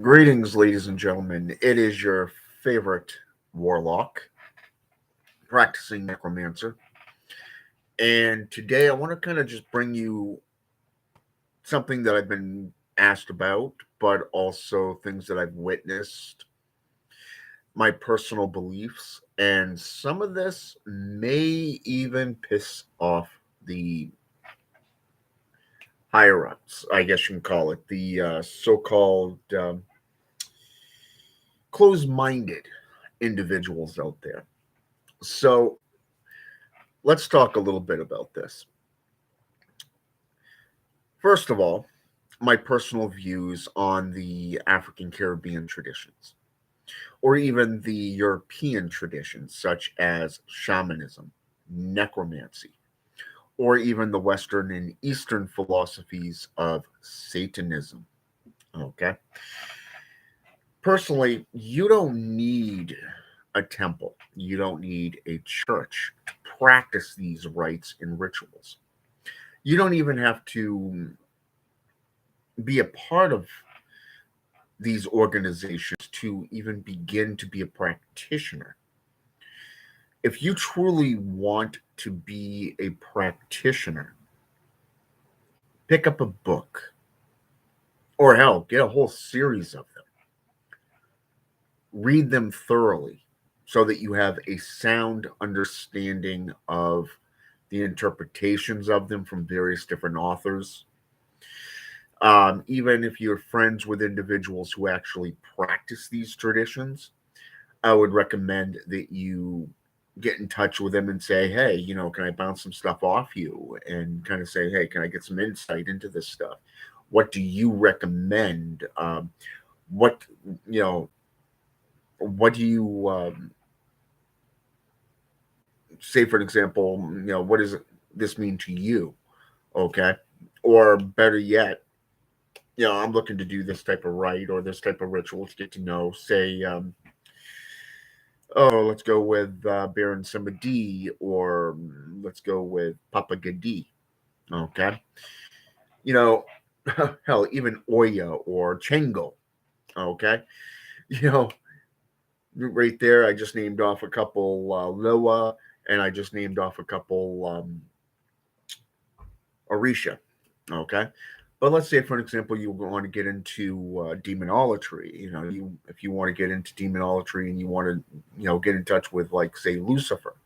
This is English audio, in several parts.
Greetings, ladies and gentlemen. It is your favorite warlock, practicing necromancer. And today I want to kind of just bring you something that I've been asked about, but also things that I've witnessed, my personal beliefs. And some of this may even piss off the higher ups, I guess you can call it, the so called closed minded individuals out there. So let's talk a little bit about this. First of all, my personal views on the African Caribbean traditions, or even the European traditions, such as shamanism, necromancy, or even the Western and Eastern philosophies of Satanism. Okay. Personally, you don't need a temple, you don't need a church to practice these rites and rituals. You don't even have to be a part of these organizations to even begin to be a practitioner. If you truly want to be a practitioner, pick up a book, or hell, get a whole series of them. Read them thoroughly so that you have a sound understanding of the interpretations of them from various different authors. Even if you're friends with individuals who actually practice these traditions, I would recommend that you get in touch with them and say, hey, can I bounce some stuff off you? And kind of say, hey, can I get some insight into this stuff? What do you recommend? What, you know, what do you say, for example, what does this mean to you? Okay. Or better yet, I'm looking to do this type of rite or this type of ritual to get to know, say, oh, let's go with Baron Samedi, or let's go with Papa Gadi. Okay. You know, hell, even Oya or Chengo. Okay. You know, right there, I just named off a couple Loa, and I just named off a couple Orisha. Okay. But let's say, for example, you want to get into demonolatry. If you want to get into demonolatry and you want to, get in touch with, like, say, Lucifer,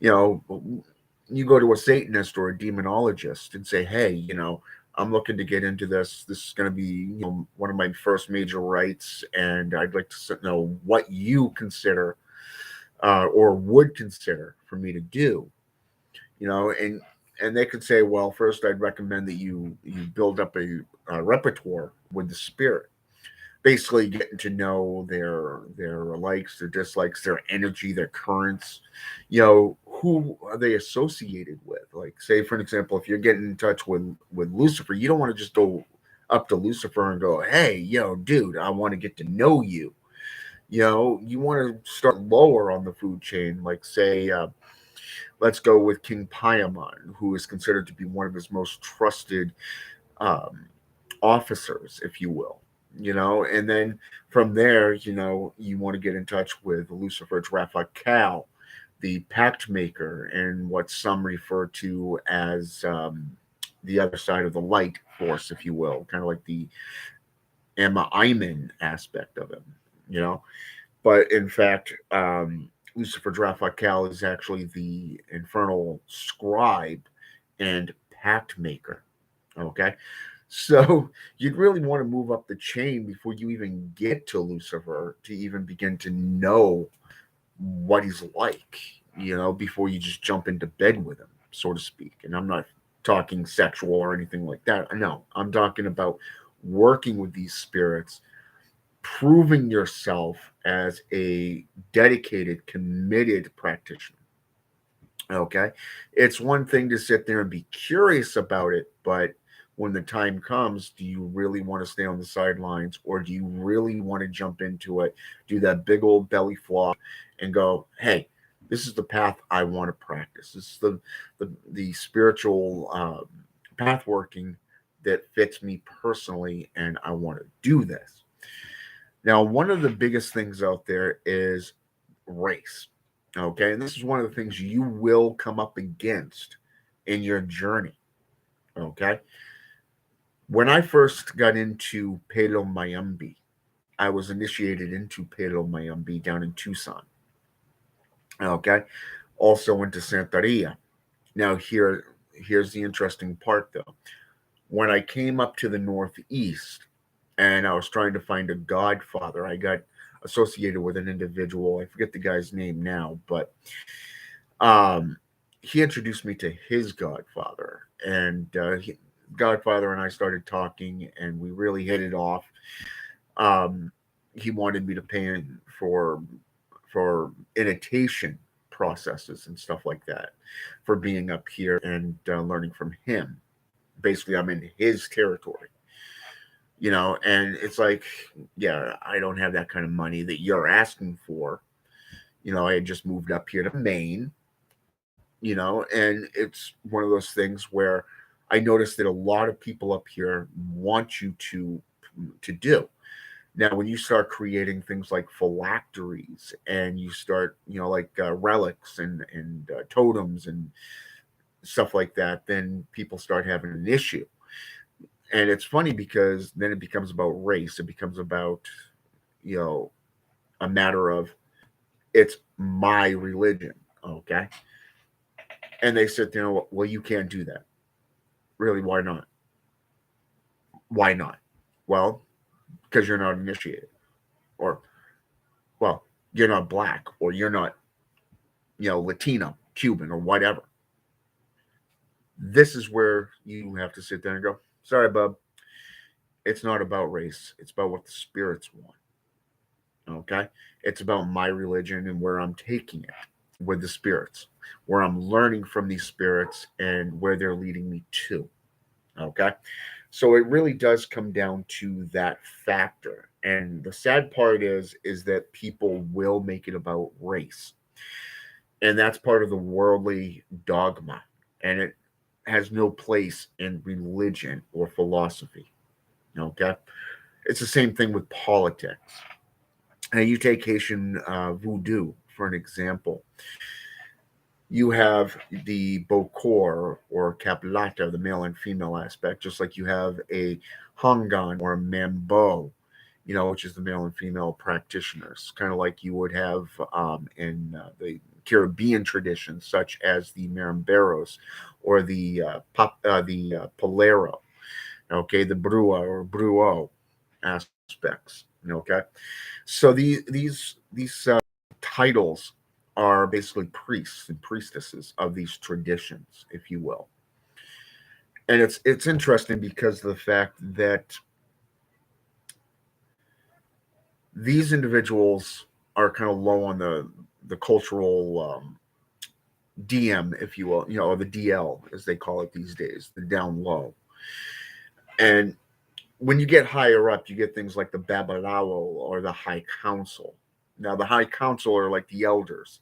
you know, you go to a Satanist or a demonologist and say, hey, I'm looking to get into this. This is going to be, one of my first major rites, and I'd like to know what you consider or would consider for me to do. And they could say, well, first I'd recommend that you build up a repertoire with the spirit, basically getting to know their likes, their dislikes, their energy, their currents. Who are they associated with? Like, say, for an example, if you're getting in touch with Lucifer, you don't want to just go up to Lucifer and go, hey, dude, I want to get to know you. You want to start lower on the food chain, like, say, let's go with King Paimon, who is considered to be one of his most trusted um, officers, if you will. And then from there, you want to get in touch with Lucifer Raphael, the pact maker, and what some refer to as the other side of the light force, if you will, kind of like the Emma Iman aspect of him, you know. But in fact, Lucifer Raphael is actually the infernal scribe and pact maker. Okay. So you'd really want to move up the chain before you even get to Lucifer to even begin to know what he's like, before you just jump into bed with him, so to speak. And I'm not talking sexual or anything like that. No, I'm talking about working with these spirits, proving yourself as a dedicated, committed practitioner. Okay. It's one thing to sit there and be curious about it, but when the time comes, do you really want to stay on the sidelines, or do you really want to jump into it, do that big old belly flop and go, hey, this is the path I want to practice. This is the spiritual path working that fits me personally, and I want to do this. Now, one of the biggest things out there is race. Okay. And this is one of the things you will come up against in your journey. Okay. When I first got into Palo Mayombe, I was initiated into Palo Mayombe down in Tucson. Okay. Also went to Santeria. Now, here's the interesting part though. When I came up to the Northeast and I was trying to find a godfather, I got associated with an individual. I forget the guy's name now, but um, he introduced me to his godfather, and godfather and I started talking, and we really hit it off. Um, he wanted me to pay in for imitation processes and stuff like that for being up here and learning from him. Basically, I'm in his territory, and it's like, yeah, I don't have that kind of money that you're asking for. I had just moved up here to Maine, and it's one of those things where I noticed that a lot of people up here want you to do. Now, when you start creating things like phylacteries and you start, like relics and totems and stuff like that, then people start having an issue. And it's funny because then it becomes about race. It becomes about, you know, a matter of it's my religion. Okay. And they sit there, well, you can't do that. Really, why not? Why not? Well, because you're not initiated. Or, well, you're not black or you're not, Latino, Cuban, or whatever. This is where you have to sit there and go, sorry, bub, it's not about race. It's about what the spirits want. Okay. It's about my religion and where I'm taking it with the spirits, where I'm learning from these spirits and where they're leading me to. Okay. So it really does come down to that factor. And the sad part is that people will make it about race. And that's part of the worldly dogma. And it has no place in religion or philosophy. Okay. It's the same thing with politics. And you take Haitian voodoo for an example. You have the Bokor or Capulata, the male and female aspect, just like you have a Hongan or a Mambo, which is the male and female practitioners, kind of like you would have in the Caribbean traditions, such as the Marimberos or the Polero, okay, the Brua or Bruo aspects, okay. So these titles are basically priests and priestesses of these traditions, if you will. And it's interesting because of the fact that these individuals are kind of low on the cultural DM, if you will, or the DL as they call it these days, the down low. And when you get higher up, you get things like the Babalawo or the High Council. Now, the High Council are like the elders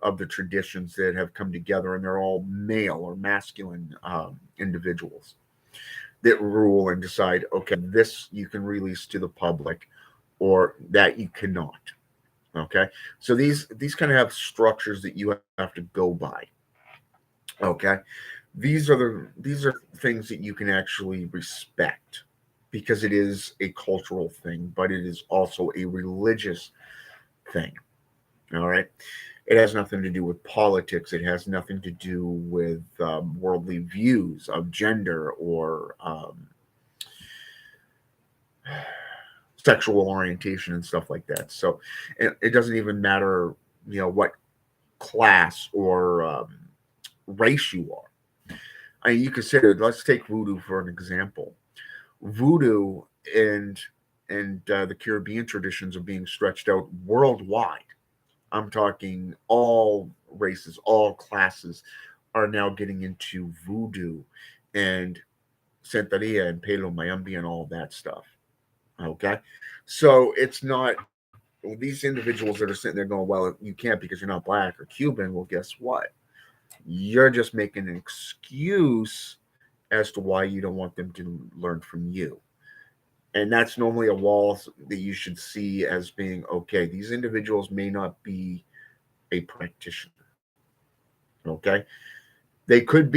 of the traditions that have come together, and they're all male or masculine individuals that rule and decide, okay, this you can release to the public, or that you cannot. Okay, so these kind of have structures that you have to go by. Okay, these are things that you can actually respect because it is a cultural thing, but it is also a religious thing. All right. It has nothing to do with politics. It has nothing to do with worldly views of gender or sexual orientation and stuff like that. So it doesn't even matter, what class or race you are. I mean, you consider. Let's take voodoo for an example. Voodoo and the Caribbean traditions are being stretched out worldwide. I'm talking all races, all classes are now getting into voodoo and Santeria and Palo Mayombe and all that stuff. Okay. So it's not these individuals that are sitting there going, well, you can't because you're not black or Cuban. Well, guess what? You're just making an excuse as to why you don't want them to learn from you. And that's normally a wall that you should see as being okay. These individuals may not be a practitioner. Okay, they could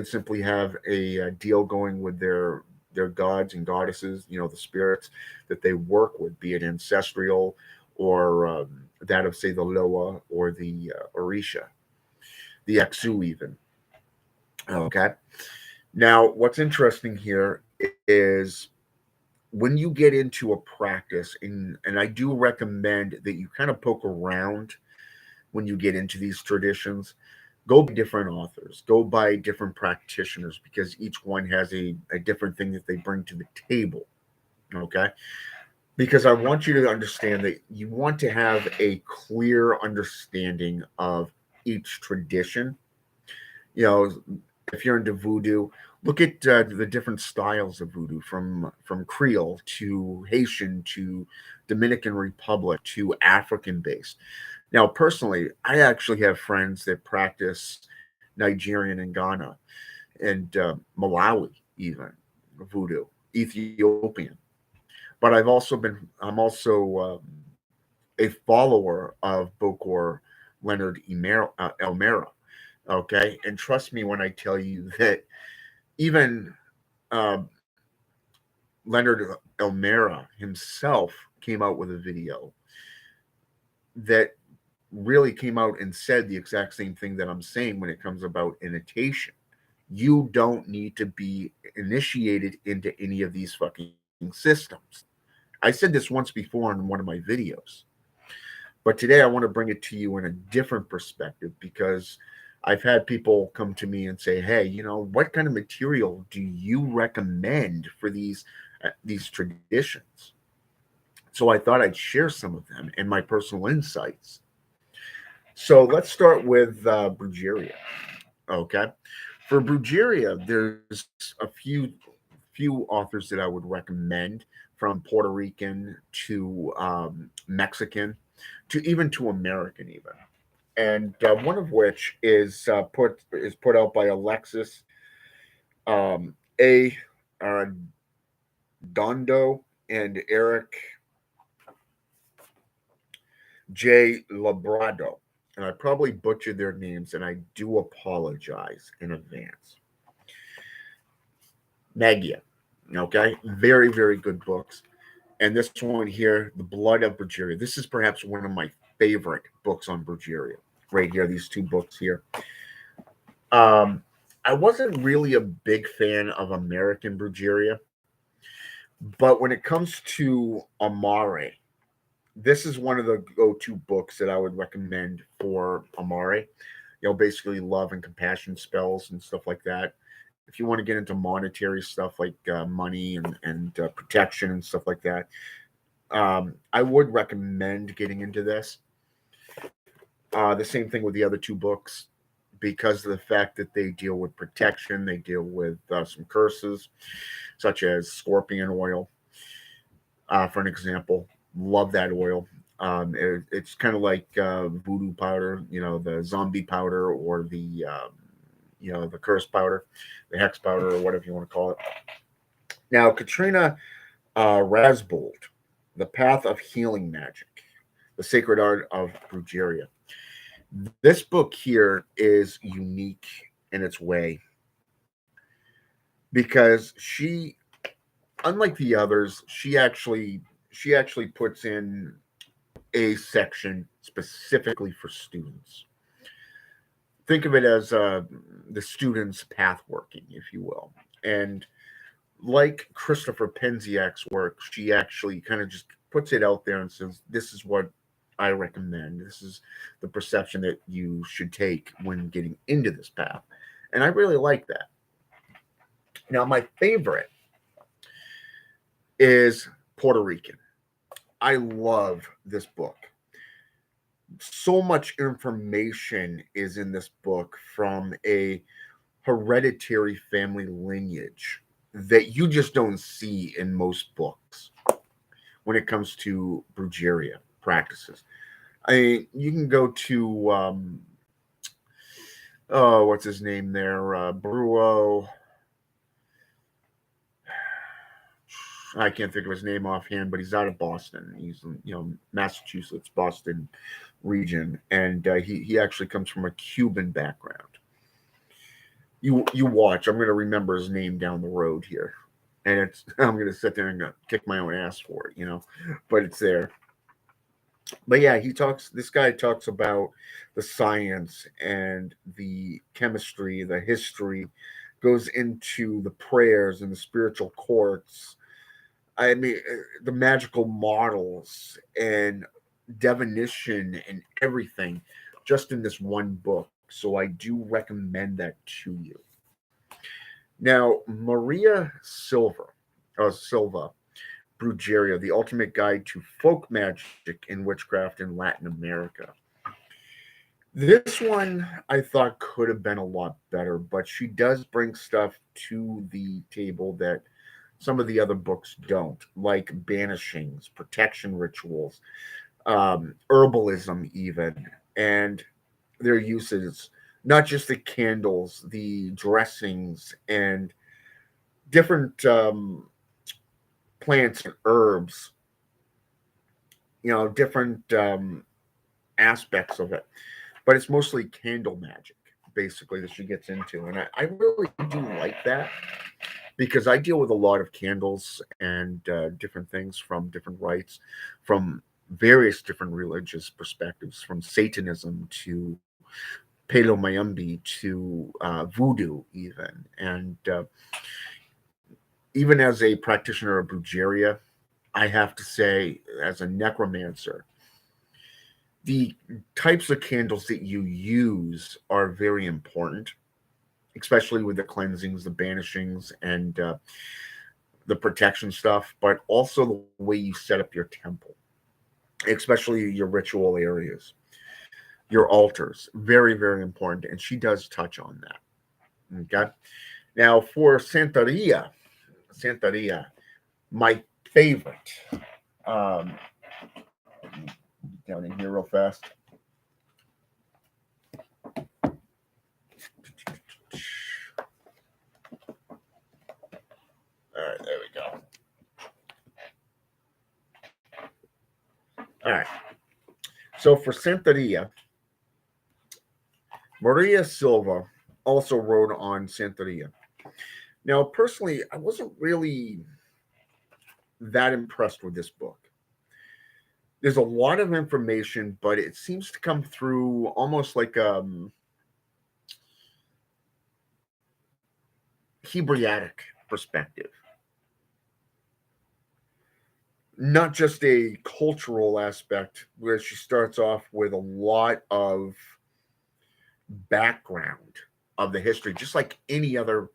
simply have a deal going with their gods and goddesses, the spirits that they work with, be it ancestral or that of, say, the Loa or the Orisha, the Exu, even. Okay. Now, what's interesting here is when you get into a practice, and I do recommend that you kind of poke around when you get into these traditions. Go by different authors, go by different practitioners, because each one has a different thing that they bring to the table. Okay. Because I want you to understand that you want to have a clear understanding of each tradition. You know, if you're into voodoo, look at the different styles of voodoo, from Creole to Haitian to Dominican Republic to African based. Now, personally, I actually have friends that practice Nigerian and Ghana and Malawi, even voodoo, Ethiopian. But I'm also a follower of Bokor Leonard Elmera. Okay, and trust me when I tell you that even uh, Leonard Elmera himself came out with a video that really came out and said the exact same thing that I'm saying when it comes about initiation. You don't need to be initiated into any of these fucking systems. I said this once before in one of my videos, but today I want to bring it to you in a different perspective, because I've had people come to me and say, "Hey, what kind of material do you recommend for these traditions?" So I thought I'd share some of them and my personal insights. So let's start with Brujeria. Okay, for Brujeria, there's a few authors that I would recommend, from Puerto Rican to Mexican to even to American, even, and one of which is put out by Alexis A. Uh, Dondo and Eric J. Labrado. And I probably butchered their names, and I do apologize in advance. Magia. Okay, very, very good books. And this one here, The Blood of Brujeria. This is perhaps one of my favorite books on Brujeria. Right here, these two books here. Um, I wasn't really a big fan of American Brujeria, but when it comes to Amare, this is one of the go-to books that I would recommend for Amare. Basically love and compassion spells and stuff like that. If you want to get into monetary stuff like money and protection and stuff like that, I would recommend getting into this. The same thing with the other two books, because of the fact that they deal with protection, they deal with some curses, such as scorpion oil, for an example. Love that oil. It's kind of like voodoo powder, the zombie powder, or the curse powder, the hex powder, or whatever you want to call it. Now, Katrina Rasbold, The Path of Healing Magic, The Sacred Art of Brujeria. This book here is unique in its way, because unlike the others, she actually puts in a section specifically for students. Think of it as the student's path working, if you will. And like Christopher Penziak's work, she actually kind of just puts it out there and says, "This is what I recommend. This is the perception that you should take when getting into this path." And I really like that. Now, my favorite is Puerto Rican. I love this book. So much information is in this book from a hereditary family lineage that you just don't see in most books when it comes to Brujeria practices. I mean, you can go to oh, what's his name there? Bruo. I can't think of his name offhand, but he's out of Boston. He's in, Massachusetts, Boston region, and he actually comes from a Cuban background. You watch. I'm going to remember his name down the road here, and it's I'm going to sit there and kick my own ass for it, but it's there. But yeah, he talks. This guy talks about the science and the chemistry, the history, goes into the prayers and the spiritual courts. I mean, the magical models and divination and everything, just in this one book. So I do recommend that to you. Now, Maria Silva, Brujeria, the ultimate guide to folk magic and witchcraft in Latin America. This one I thought could have been a lot better, but she does bring stuff to the table that some of the other books don't, like banishings, protection rituals, herbalism, even, and their uses, not just the candles, the dressings, and different plants and herbs, different aspects of it. But it's mostly candle magic, basically, that she gets into. And I really do like that because I deal with a lot of candles and different things from different rites, from various different religious perspectives, from Satanism to Palo Mayombe to Voodoo, even. And even as a practitioner of Brujeria, I have to say, as a necromancer, the types of candles that you use are very important, especially with the cleansings, the banishings, and the protection stuff, but also the way you set up your temple, especially your ritual areas, your altars. Very, very important. And she does touch on that. Okay. Now, for Santeria, my favorite, um, down in here real fast. All right, there we go. All right. So for Santeria, Maria Silva also wrote on Santeria. Now, personally, I wasn't really that impressed with this book. There's a lot of information, but it seems to come through almost like Hebraic perspective, not just a cultural aspect where she starts off with a lot of background of the history, just like any other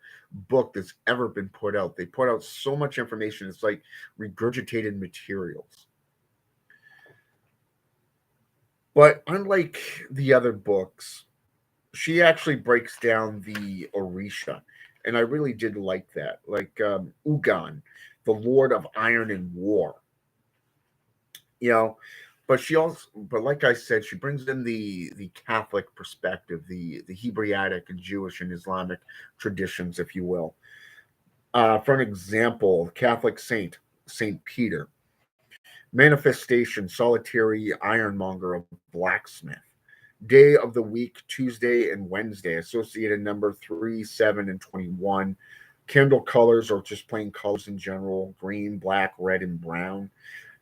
book that's ever been put out. They put out so much information, it's like regurgitated materials. But unlike the other books, she actually breaks down the Orisha, and I really did like that. Like Ugan, the Lord of Iron and War, you know. But she also, but like I said, she brings in the Catholic perspective, the Hebraic and Jewish and Islamic traditions, if you will. For an example, Catholic Saint Peter, manifestation, solitary ironmonger of blacksmith. Day of the week, Tuesday and Wednesday. Associated number 3, 7, and 21. Candle colors or just plain colors in general: green, black, red, and brown.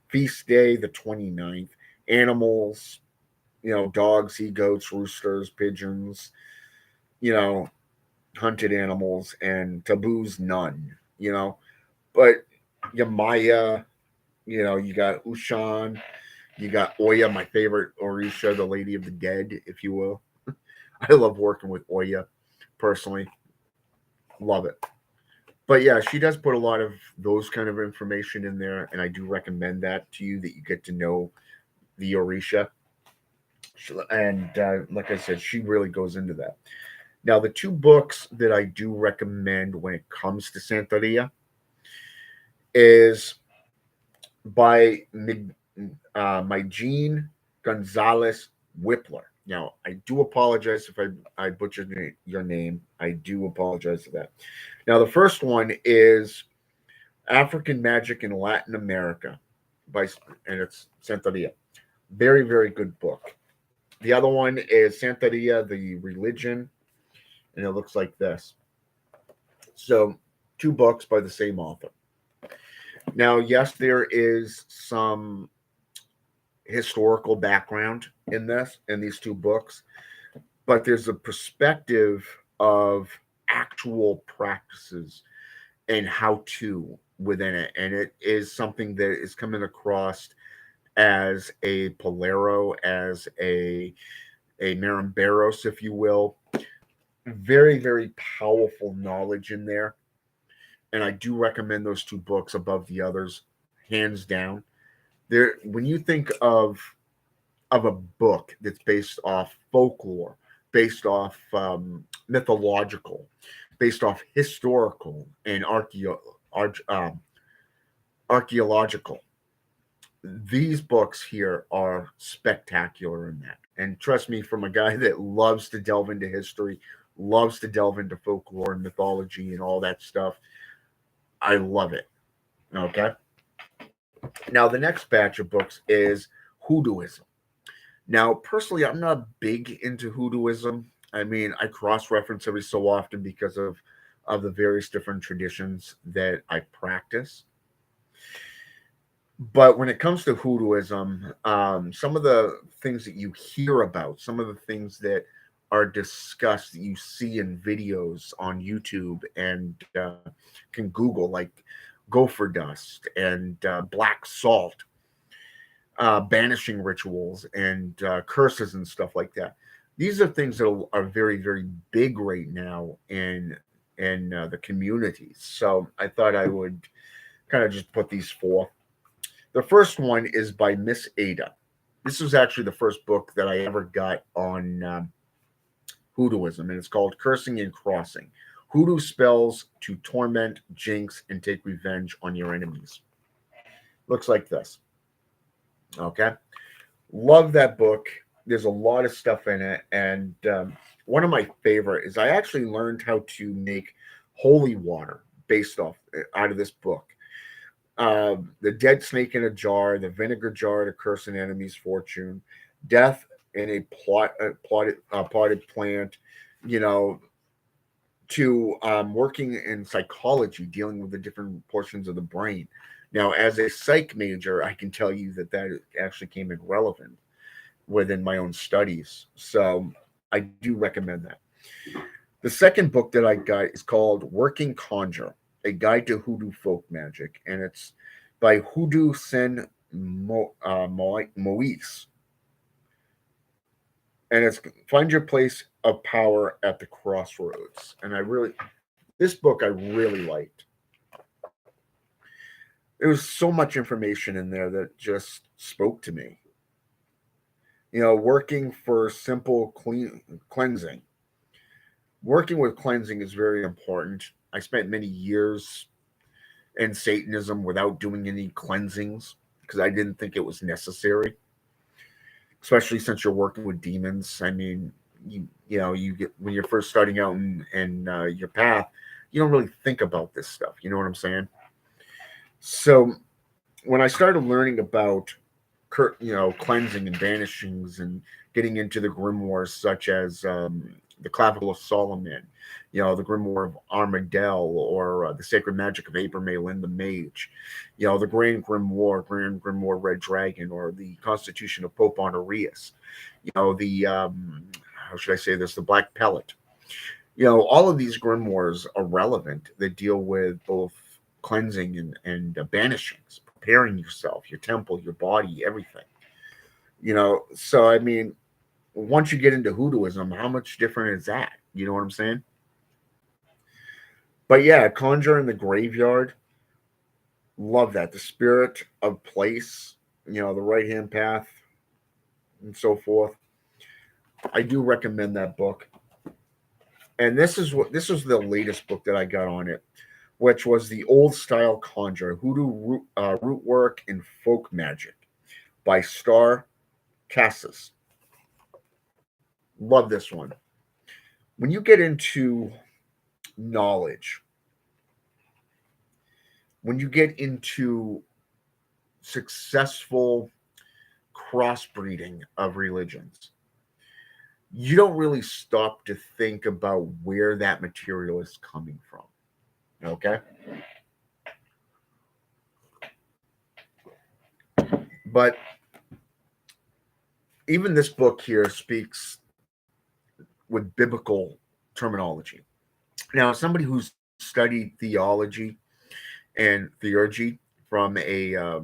Feast day, the 29th. Animals, dogs, he goats, roosters, pigeons, you know, hunted animals, and taboos, none, you know. But Yamaya, you got Ushan, you got Oya, my favorite Orisha, the Lady of the Dead, if you will. I love working with Oya personally. Love it. But yeah, she does put a lot of those kind of information in there, and I do recommend that to you, that you get to know the Orisha. And like I said, she really goes into that. Now, the two books that I do recommend when it comes to Santeria is by my Jean Gonzalez Whippler. Now, I do apologize if I butchered your name. I do apologize for that. Now, the first one is African Magic in Latin America by and it's Santeria. Very, very good book. The other one is Santeria, the Religion, and it looks like this. So, two books by the same author. Now, yes, there is some historical background in these two books, but there's a perspective of actual practices and how to within it, and it is something that is coming across as a Polero, as a Maramberos, if you will. Very, very powerful knowledge in there, and I do recommend those two books above the others, hands down. There, when you think of a book that's based off folklore, based off mythological, based off historical and archaeological. These books here are spectacular in that. And trust me, from a guy that loves to delve into history, loves to delve into folklore and mythology and all that stuff, I love it. Okay. Now, the next batch of books is Hoodooism. Now, personally, I'm not big into Hoodooism. I mean, I cross reference every so often because of the various different traditions that I practice. But when it comes to Hoodooism, some of the things that you hear about, some of the things that are discussed that you see in videos on YouTube and can Google, like gopher dust and black salt, banishing rituals and curses and stuff like that. These are things that are very, very big right now in the communities. So I thought I would kind of just put these forth. The first one is by Miss Ada. This was actually the first book that I ever got on Hoodooism, and it's called Cursing and Crossing. Hoodoo spells to torment, jinx, and take revenge on your enemies. Looks like this. Okay. Love that book. There's a lot of stuff in it. And one of my favorite is I actually learned how to make holy water based off out of this book. The dead snake in a jar, the vinegar jar to curse an enemy's fortune, death in a potted plant, you know, to working in psychology, dealing with the different portions of the brain. Now, as a psych major, I can tell you that that actually came in relevant within my own studies. So I do recommend that. The second book that I got is called Working Conjure, a guide to Hoodoo folk magic, and it's by Hoodoo Sen Moise. And it's Find Your Place of Power at the Crossroads. And this book I really liked. There was so much information in there that just spoke to me. You know, working for simple cleansing. Working with cleansing is very important. I spent many years in Satanism without doing any cleansings because I didn't think it was necessary, especially since you're working with demons. I mean, you know, you get when you're first starting out in your path, you don't really think about this stuff. You know what I'm saying? So when I started learning about cleansing and banishings and getting into the grimoires such as the Clavicle of Solomon, you know, the Grimoire of Armadale, or the Sacred Magic of Abramelin the Mage, you know, the Grand Grimoire Red Dragon, or the Constitution of Pope Honorius, you know, the how should I say this, the Black Pellet. You know, all of these grimoires are relevant. They deal with both cleansing and banishings, preparing yourself, your temple, your body, everything. You know, so I mean, once you get into Hoodooism, how much different is that? You know what I'm saying? But yeah, Conjure in the Graveyard, love that. The Spirit of Place, you know, the Right Hand Path, and so forth. I do recommend that book. And this was the latest book that I got on it, which was the Old Style Conjure Root Work and Folk Magic by Star Cassis. Love this one. When you get into knowledge, when you get into successful crossbreeding of religions, you don't really stop to think about where that material is coming from. Okay? But even this book here speaks with biblical terminology. Now, somebody who's studied theology and theurgy from a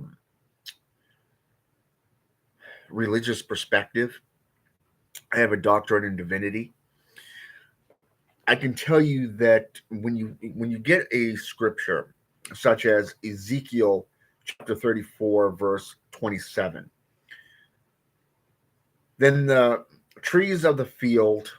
religious perspective, I have a doctorate in divinity. I can tell you that when you get a scripture such as Ezekiel chapter 34 verse 27, then the trees of the field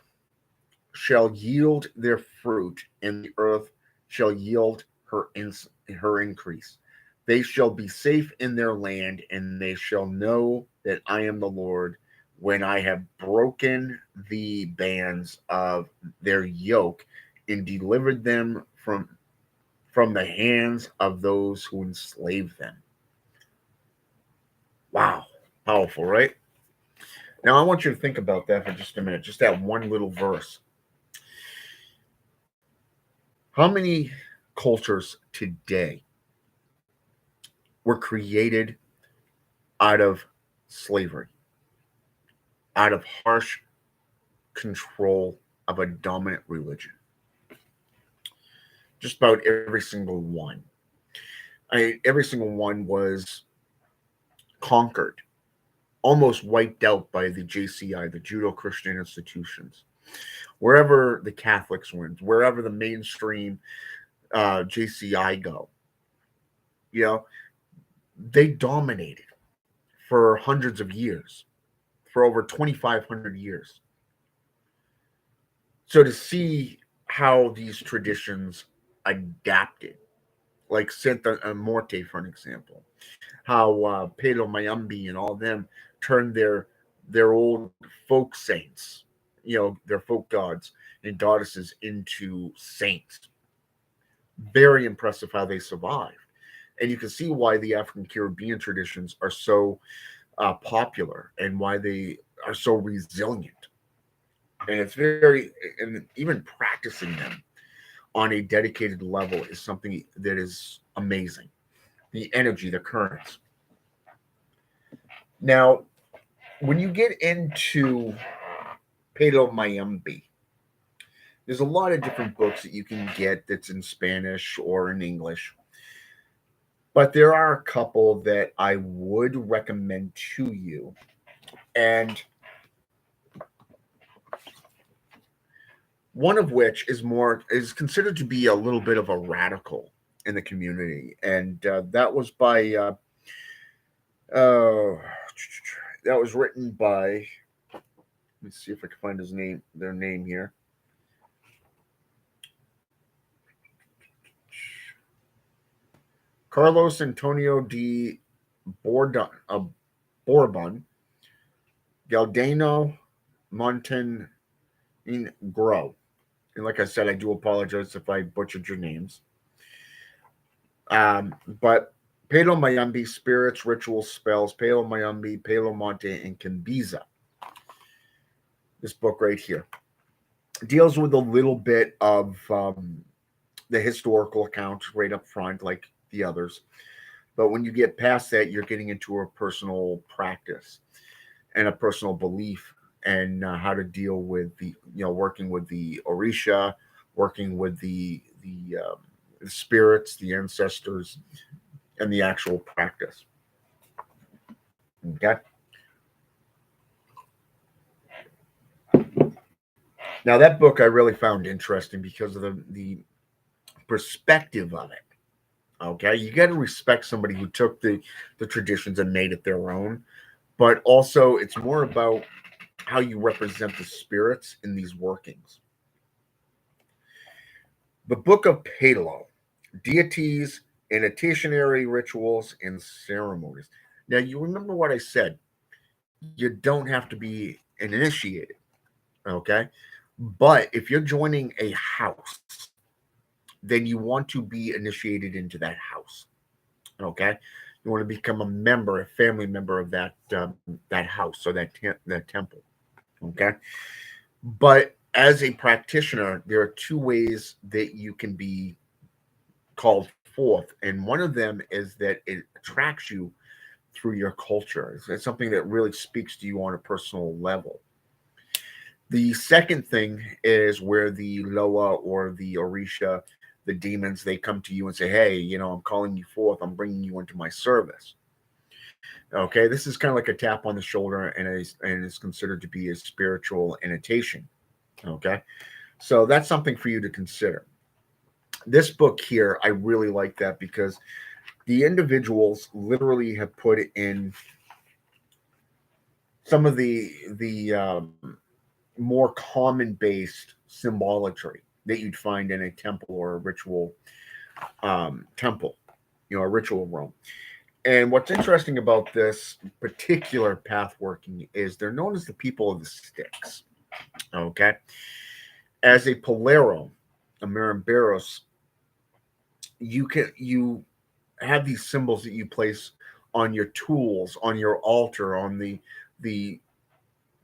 shall yield their fruit, and the earth shall yield her increase. They shall be safe in their land, and they shall know that I am the Lord when I have broken the bands of their yoke and delivered them from the hands of those who enslave them. Wow, powerful, right? Now I want you to think about that for just a minute, just that one little verse. How many cultures today were created out of slavery, out of harsh control of a dominant religion? Just about every single one. Every single one was conquered, almost wiped out by the JCI, the Judo-Christian institutions. Wherever the Catholics went, wherever the mainstream JCI go, you know, they dominated for hundreds of years, for over 2,500 years. So to see how these traditions adapted, like Santa Monte, for an example, how Palo Mayombe and all of them turned their old folk saints, their folk gods and goddesses into saints. Very impressive how they survived. And you can see why the African Caribbean traditions are so popular and why they are so resilient. And it's and even practicing them on a dedicated level is something that is amazing. The energy, the currents. Now, when you get into Palo Mayombe, there's a lot of different books that you can get that's in Spanish or in English. But there are a couple that I would recommend to you. And one of which is considered to be a little bit of a radical in the community. And that was by that was written by, let me see if I can find their name here. Carlos Antonio de Bourbon, Galdano Montenegro. And like I said, I do apologize if I butchered your names. But Palo Mayombe, Spirits, Rituals, Spells, Palo Mayombe, Palo Monte, and Kimbiza. This book right here deals with a little bit of the historical account right up front, like the others. But when you get past that, you're getting into a personal practice and a personal belief and how to deal with working with the Orisha, working with the spirits, the ancestors, and the actual practice. Okay. Now that book I really found interesting because of the perspective of it. Okay, you got to respect somebody who took the traditions and made it their own, but also it's more about how you represent the spirits in these workings. The Book of Palo, Deities, Initiatory Rituals, and Ceremonies. Now, you remember what I said. You don't have to be an initiated, okay? But if you're joining a house, then you want to be initiated into that house. Okay, you want to become a member, a family member of that house or that temple. Okay, but as a practitioner, there are two ways that you can be called forth, and one of them is that it attracts you through your culture. It's something that really speaks to you on a personal level. The second thing is where the Loa or the Orisha, the demons, they come to you and say, "Hey, I'm calling you forth. I'm bringing you into my service." Okay, this is kind of like a tap on the shoulder, and is considered to be a spiritual annotation. Okay, so that's something for you to consider. This book here, I really like that because the individuals literally have put in some of the more common based symbolatry that you'd find in a temple or a ritual temple, a ritual room. And what's interesting about this particular path working is they're known as the people of the sticks. Okay, as a polero, a marimberos, you have these symbols that you place on your tools, on your altar, on the the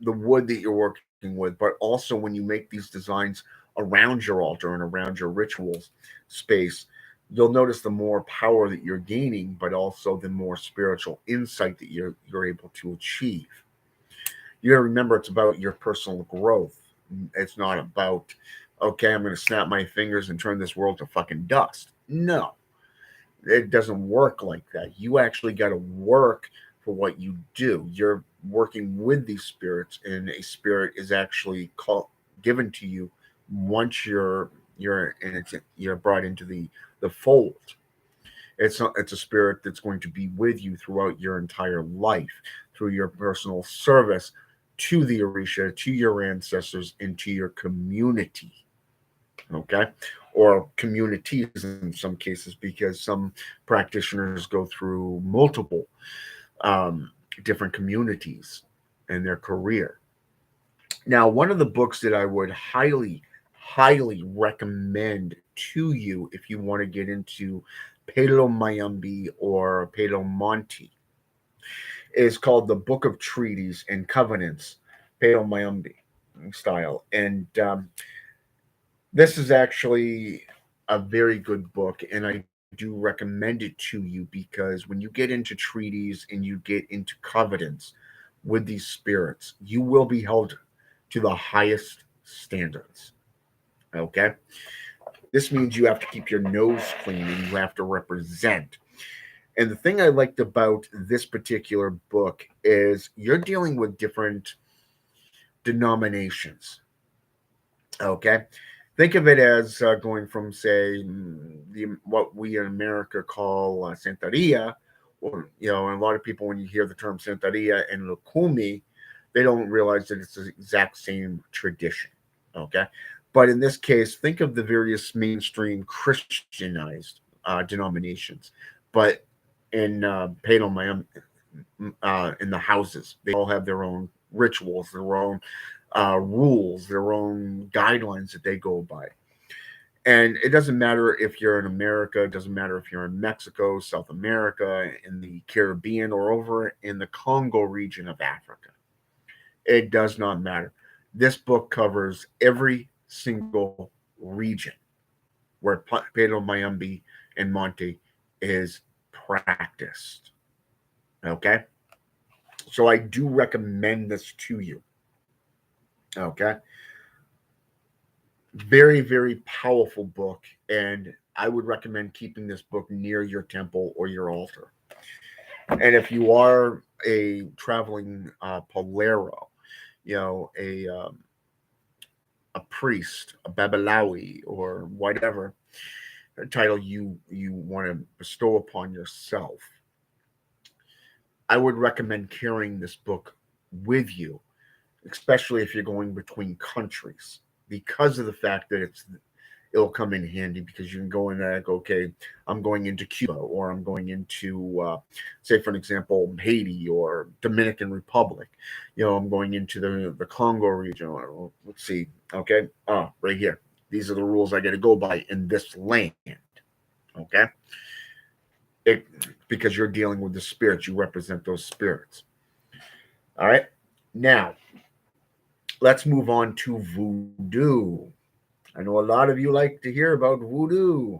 wood that you're working with, but also when you make these designs around your altar and around your rituals space, you'll notice the more power that you're gaining, but also the more spiritual insight that you're able to achieve. You gotta remember it's about your personal growth. It's not about, okay, I'm gonna snap my fingers and turn this world to fucking dust. No, it doesn't work like that. You actually got to work for what you do. You're working with these spirits, and a spirit is actually given to you once you're brought into the fold. It's a spirit that's going to be with you throughout your entire life, through your personal service to the Orisha, to your ancestors, and to your community. Okay, or communities in some cases, because some practitioners go through multiple um, different communities in their career. Now, one of the books that I would highly recommend to you if you want to get into Palo Mayombe or Palo Monte is called The Book of Treaties and Covenants, Palo Mayombe style. And this is actually a very good book, and I do recommend it to you because when you get into treaties and you get into covenants with these spirits, you will be held to the highest standards. Okay? This means you have to keep your nose clean and you have to represent. And the thing I liked about this particular book is you're dealing with different denominations. Okay, think of it as going from, say, what we in America call Santeria, or and a lot of people when you hear the term Santeria and Lukumi, they don't realize that it's the exact same tradition. Okay, but in this case, think of the various mainstream Christianized denominations, but in Palo Mayom, in the houses, they all have their own rituals, their own rules, their own guidelines that they go by. And it doesn't matter if you're in America, it doesn't matter if you're in Mexico, South America, in the Caribbean, or over in the Congo region of Africa. It does not matter. This book covers every single region where Pedro Mayombe and Monte is practiced. Okay? So I do recommend this to you. Okay? Very, very powerful book, and I would recommend keeping this book near your temple or your altar. And if you are a traveling polero, a priest, a babalawi, or whatever title you want to bestow upon yourself, I would recommend carrying this book with you, especially if you're going between countries, because of the fact that it'll come in handy, because you can go in there and go, okay, I'm going into Cuba, or I'm going into, say, for an example, Haiti or Dominican Republic. I'm going into the Congo region. Or, let's see, okay, right here. These are the rules I got to go by in this land. Okay, it, because you're dealing with the spirits. You represent those spirits. All right. Now, let's move on to voodoo. I know a lot of you like to hear about voodoo.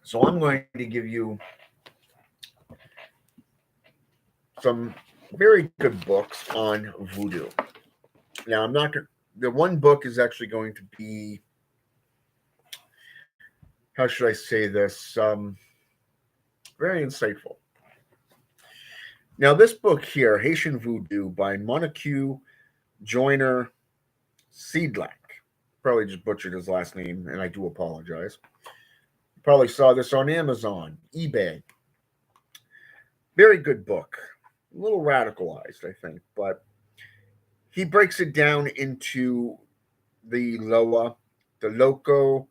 So I'm going to give you some very good books on voodoo. Now, I'm not going the one book is actually going to be, how should I say this? Very insightful. Now, this book here, Haitian Voodoo by Monte Joyner Seedlack. Probably just butchered his last name, and I do apologize. You probably saw this on Amazon, eBay. Very good book. A little radicalized, I think, but he breaks it down into the Loa, the Loco,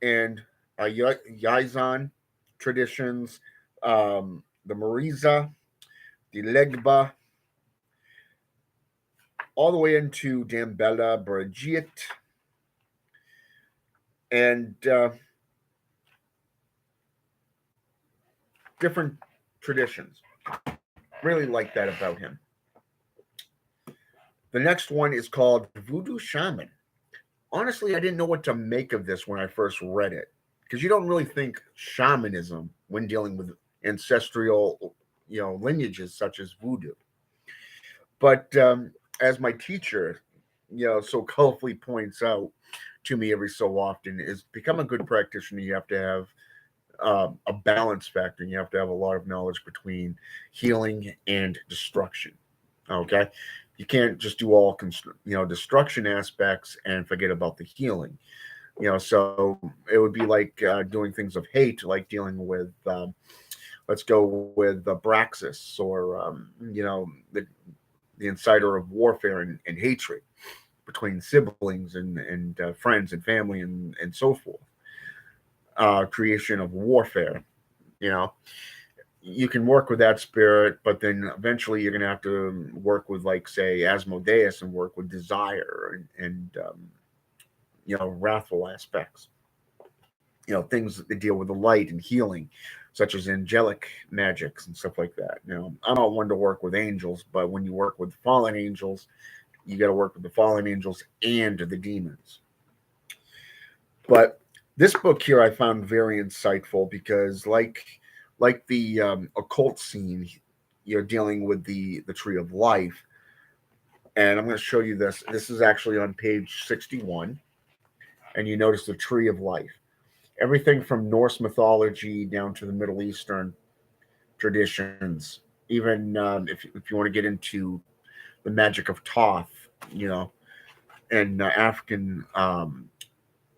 and Yazan traditions, the Mariza, the Legba, all the way into Dambella, Brigitte, and different traditions. Really like that about him. The next one is called Voodoo Shaman. Honestly, I didn't know what to make of this when I first read it, because you don't really think shamanism when dealing with ancestral, lineages such as voodoo. But as my teacher, so colorfully points out to me every so often, is become a good practitioner. You have to have a balance factor. You have to have a lot of knowledge between healing and destruction. Okay, you can't just do all destruction aspects and forget about the healing. So it would be like doing things of hate, like dealing with let's go with Braxis, or the inciter of warfare and hatred between siblings and friends and family and so forth. Creation of warfare. You know, you can work with that spirit, but then eventually you're going to have to work with, like, say, Asmodeus, and work with desire and wrathful aspects. Things that deal with the light and healing, such as angelic magics and stuff like that. I'm not one to work with angels, but when you work with fallen angels, you got to work with the fallen angels and the demons. But this book here I found very insightful because, like the occult scene, you're dealing with the tree of life, and I'm going to show you this. This is actually on page 61, and you notice the tree of life. Everything from Norse mythology down to the Middle Eastern traditions, even if you want to get into the magic of Thoth, and African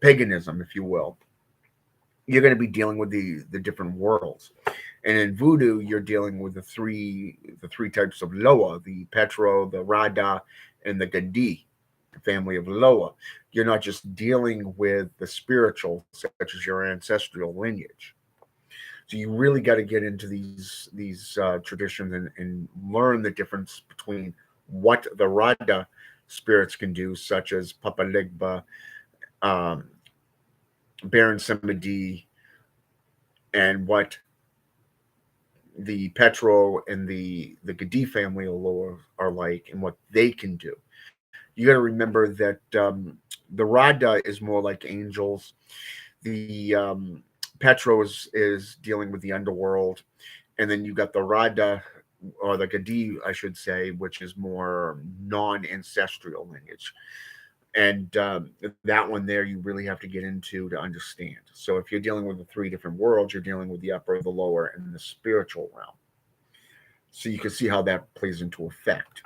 paganism, if you will, you're going to be dealing with the different worlds. And in voodoo, you're dealing with the three types of Loa: the Petro, the Rada, and the Gadi, the family of Loa. You're not just dealing with the spiritual, such as your ancestral lineage. So you really got to get into these traditions and learn the difference between what the Rada spirits can do, such as Papa Legba, um, Baron Samedi, and what the Petro and the Gadi family are like, and what they can do. You got to remember that the Rada is more like angels. The Petro is dealing with the underworld, and then you got the Rada, or the Gadi, I should say, which is more non-ancestral lineage. And that one there, you really have to get into to understand. So if you're dealing with the three different worlds, you're dealing with the upper, the lower, and the spiritual realm. So you can see how that plays into effect.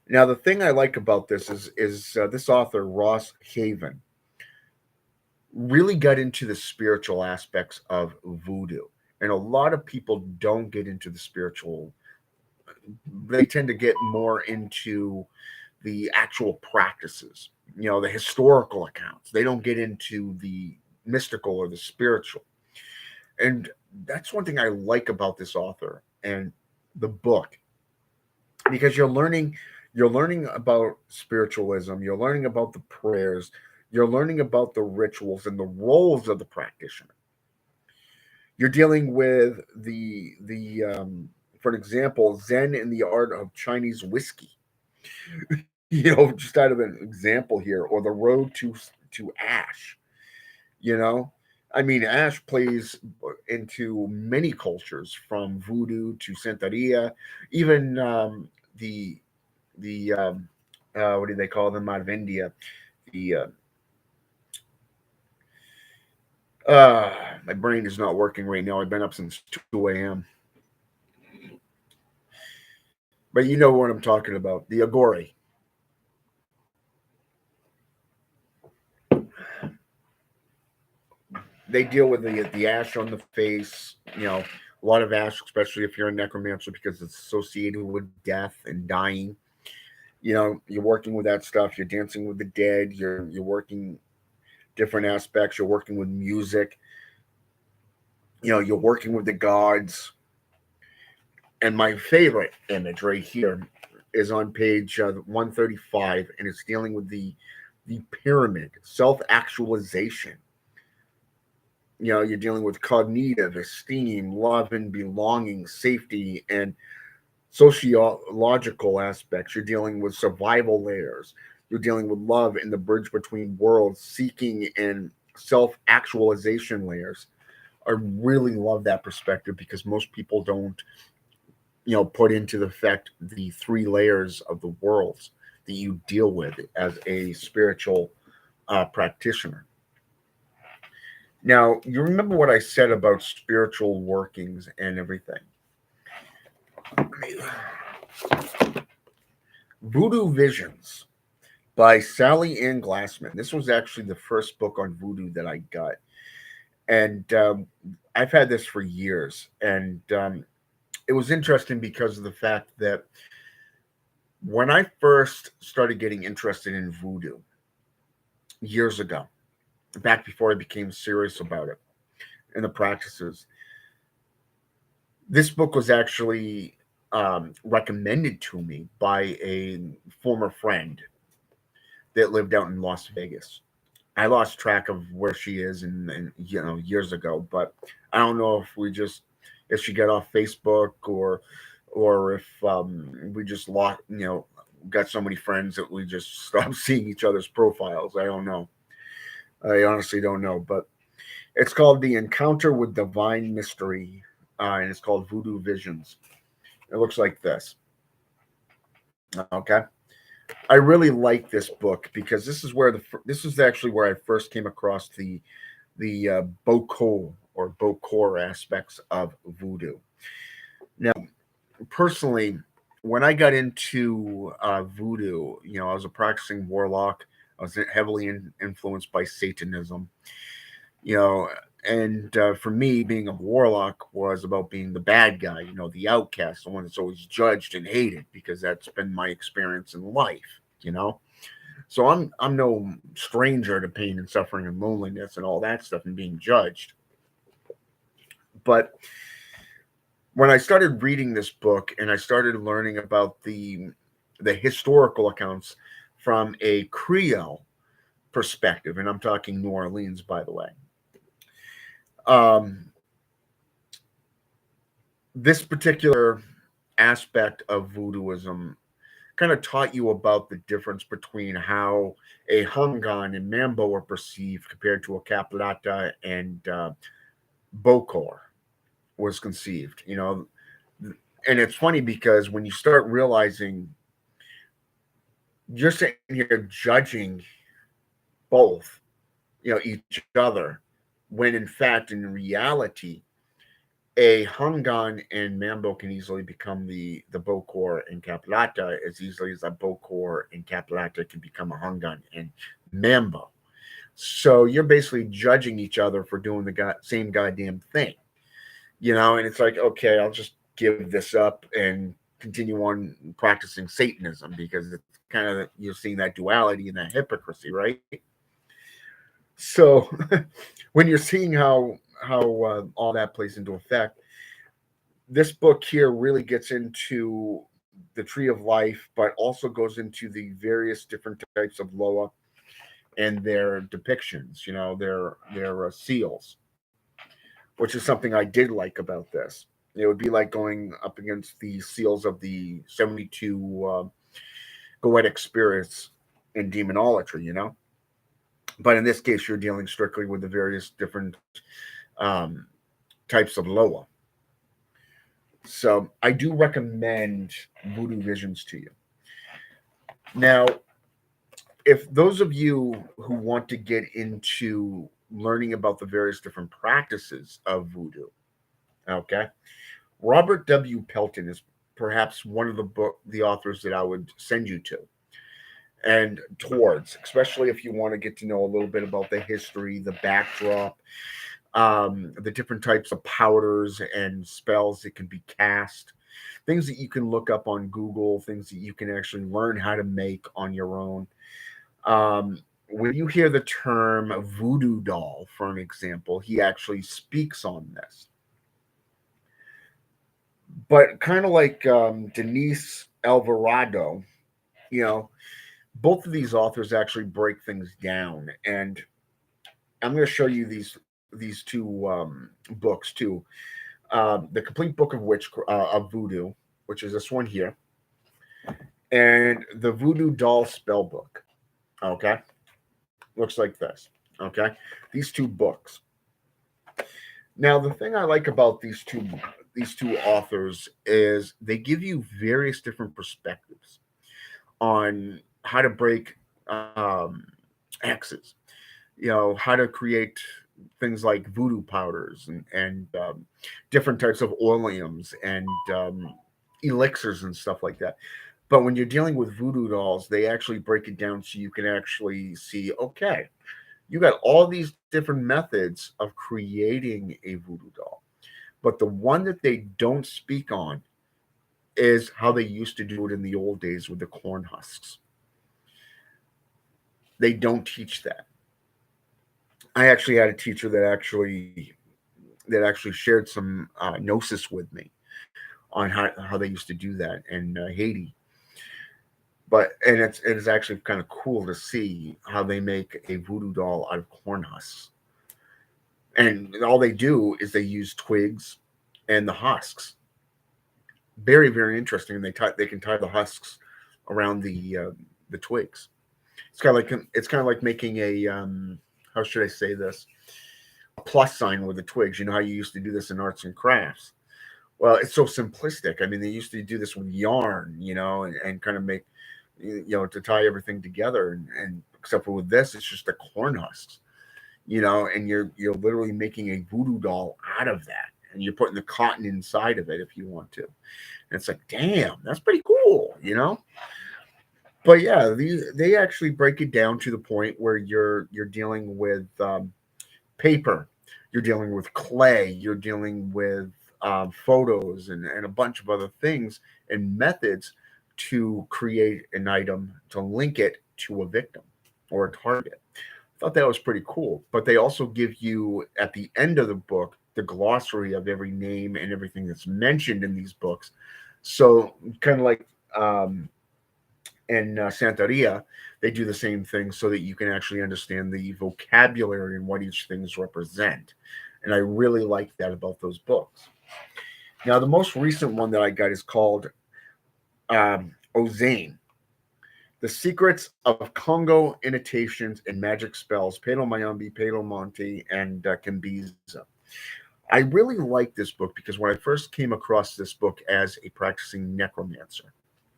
Now, the thing I like about this is this author, Ross Haven, really got into the spiritual aspects of voodoo. And a lot of people don't get into the spiritual. They tend to get more into the actual practices, the historical accounts. They don't get into the mystical or the spiritual. And that's one thing I like about this author and the book, because you're learning about spiritualism, you're learning about the prayers, You're learning about the rituals and the roles of the practitioner. You're dealing with for an example, Zen and the art of Chinese whiskey. Just out of an example here, or the road to ash. You know, I mean, ash plays into many cultures, from voodoo to Santeria, even the what do they call them out of India? The uh, my brain is not working right now. I've been up since 2 a.m. But you know what I'm talking about. The Agori. They deal with the ash on the face. A lot of ash, especially if you're a necromancer, because it's associated with death and dying. You're working with that stuff. You're dancing with the dead. You're working different aspects. You're working with music. You're working with the gods. And my favorite image right here is on page 135, and it's dealing with the pyramid, self actualization. You're dealing with cognitive, esteem, love and belonging, safety, and sociological aspects. You're dealing with survival layers. You're dealing with love and the bridge between worlds, seeking and self actualization layers. I really love that perspective because most people don't, put into the effect the three layers of the worlds that you deal with as a spiritual practitioner. Now, you remember what I said about spiritual workings and everything. Voodoo Visions by Sally Ann Glassman. This was actually the first book on voodoo that I got. And I've had this for years. And it was interesting because of the fact that when I first started getting interested in voodoo years ago, back before I became serious about it and the practices, this book was actually recommended to me by a former friend that lived out in Las Vegas. I lost track of where she is, and years ago, but I don't know if she got off Facebook, or if we just lost, got so many friends that we just stopped seeing each other's profiles. I don't know. I honestly don't know, but it's called The Encounter with Divine Mystery, and it's called Voodoo Visions. It looks like this. Okay. I really like this book because this is actually where I first came across the Boko or Bokor aspects of voodoo. Now, personally, when I got into voodoo, I was a practicing warlock. I was heavily influenced by Satanism, you know, and for me, being a warlock was about being the bad guy, the outcast, the one that's always judged and hated, because that's been my experience in life, you know. So I'm no stranger to pain and suffering and loneliness and all that stuff and being judged. But when I started reading this book and I started learning about the historical accounts from a Creole perspective, and I'm talking New Orleans, by the way, um, this particular aspect of voodooism kind of taught you about the difference between how a Hungan and Mambo are perceived compared to a Caplata and Bokor was conceived. And it's funny because when you start realizing you're sitting here judging both, each other, when in fact, in reality, a Hungan and Mambo can easily become the Bokor and Caplata as easily as a Bokor and Caplata can become a Hungan and Mambo. So you're basically judging each other for doing the same goddamn thing, and it's like, okay, I'll just give this up and continue on practicing Satanism, because it's kind of, you're seeing that duality and that hypocrisy, right? So when you're seeing how all that plays into effect, this book here really gets into the tree of life, but also goes into the various different types of Loa, and their depictions, their seals, which is something I did like about this. It would be like going up against the seals of the 72 goetic spirits in demonolatry, But in this case, you're dealing strictly with the various different um, types of Loa. So I do recommend Voodoo Visions to you. Now, if those of you who want to get into learning about the various different practices of voodoo, okay, Robert W. Pelton is perhaps one of the authors that I would send you to and towards, especially if you want to get to know a little bit about the history, the backdrop, the different types of powders and spells that can be cast, things that you can look up on Google, things that you can actually learn how to make on your own. When you hear the term voodoo doll, for an example, he actually speaks on this. But kind of like Denise Alvarado, you know, both of these authors actually break things down, and I'm going to show you these two books too. The complete book of voodoo, which is this one here, and the voodoo doll spell book. Okay, looks like this. Okay, these two books. Now, the thing I like about these two authors is they give you various different perspectives on how to break hexes. How to create things like voodoo powders and different types of oleums and elixirs and stuff like that. But when you're dealing with voodoo dolls, they actually break it down so you can actually see, okay, you got all these different methods of creating a voodoo doll. But the one that they don't speak on is how they used to do it in the old days with the corn husks. They don't teach that. I actually had a teacher that actually shared some gnosis with me on how they used to do that in Haiti. But and it's actually kind of cool to see how they make a voodoo doll out of corn husks. And all they do is they use twigs and the husks. Very, very interesting. They can tie the husks around the twigs. It's kind of like making a how should I say this, a plus sign with the twigs. You know how you used to do this in arts and crafts. Well, it's so simplistic. I mean, they used to do this with yarn, and kind of make, to tie everything together. And except for with this, it's just the corn husks, and you're literally making a voodoo doll out of that, and you're putting the cotton inside of it if you want to. And it's like, damn, that's pretty cool. But yeah, they actually break it down to the point where you're dealing with paper, you're dealing with clay, you're dealing with photos and a bunch of other things and methods to create an item to link it to a victim or a target. I thought that was pretty cool. But they also give you at the end of the book the glossary of every name and everything that's mentioned in these books. So kind of like in Santeria, they do the same thing so that you can actually understand the vocabulary and what each things represent. And I really like that about those books. Now, the most recent one that I got is called Ozane, The Secrets of Congo Initiations and Magic Spells, Palo Mayombe, Palo Monte, and Kimbiza. I really like this book because when I first came across this book as a practicing necromancer,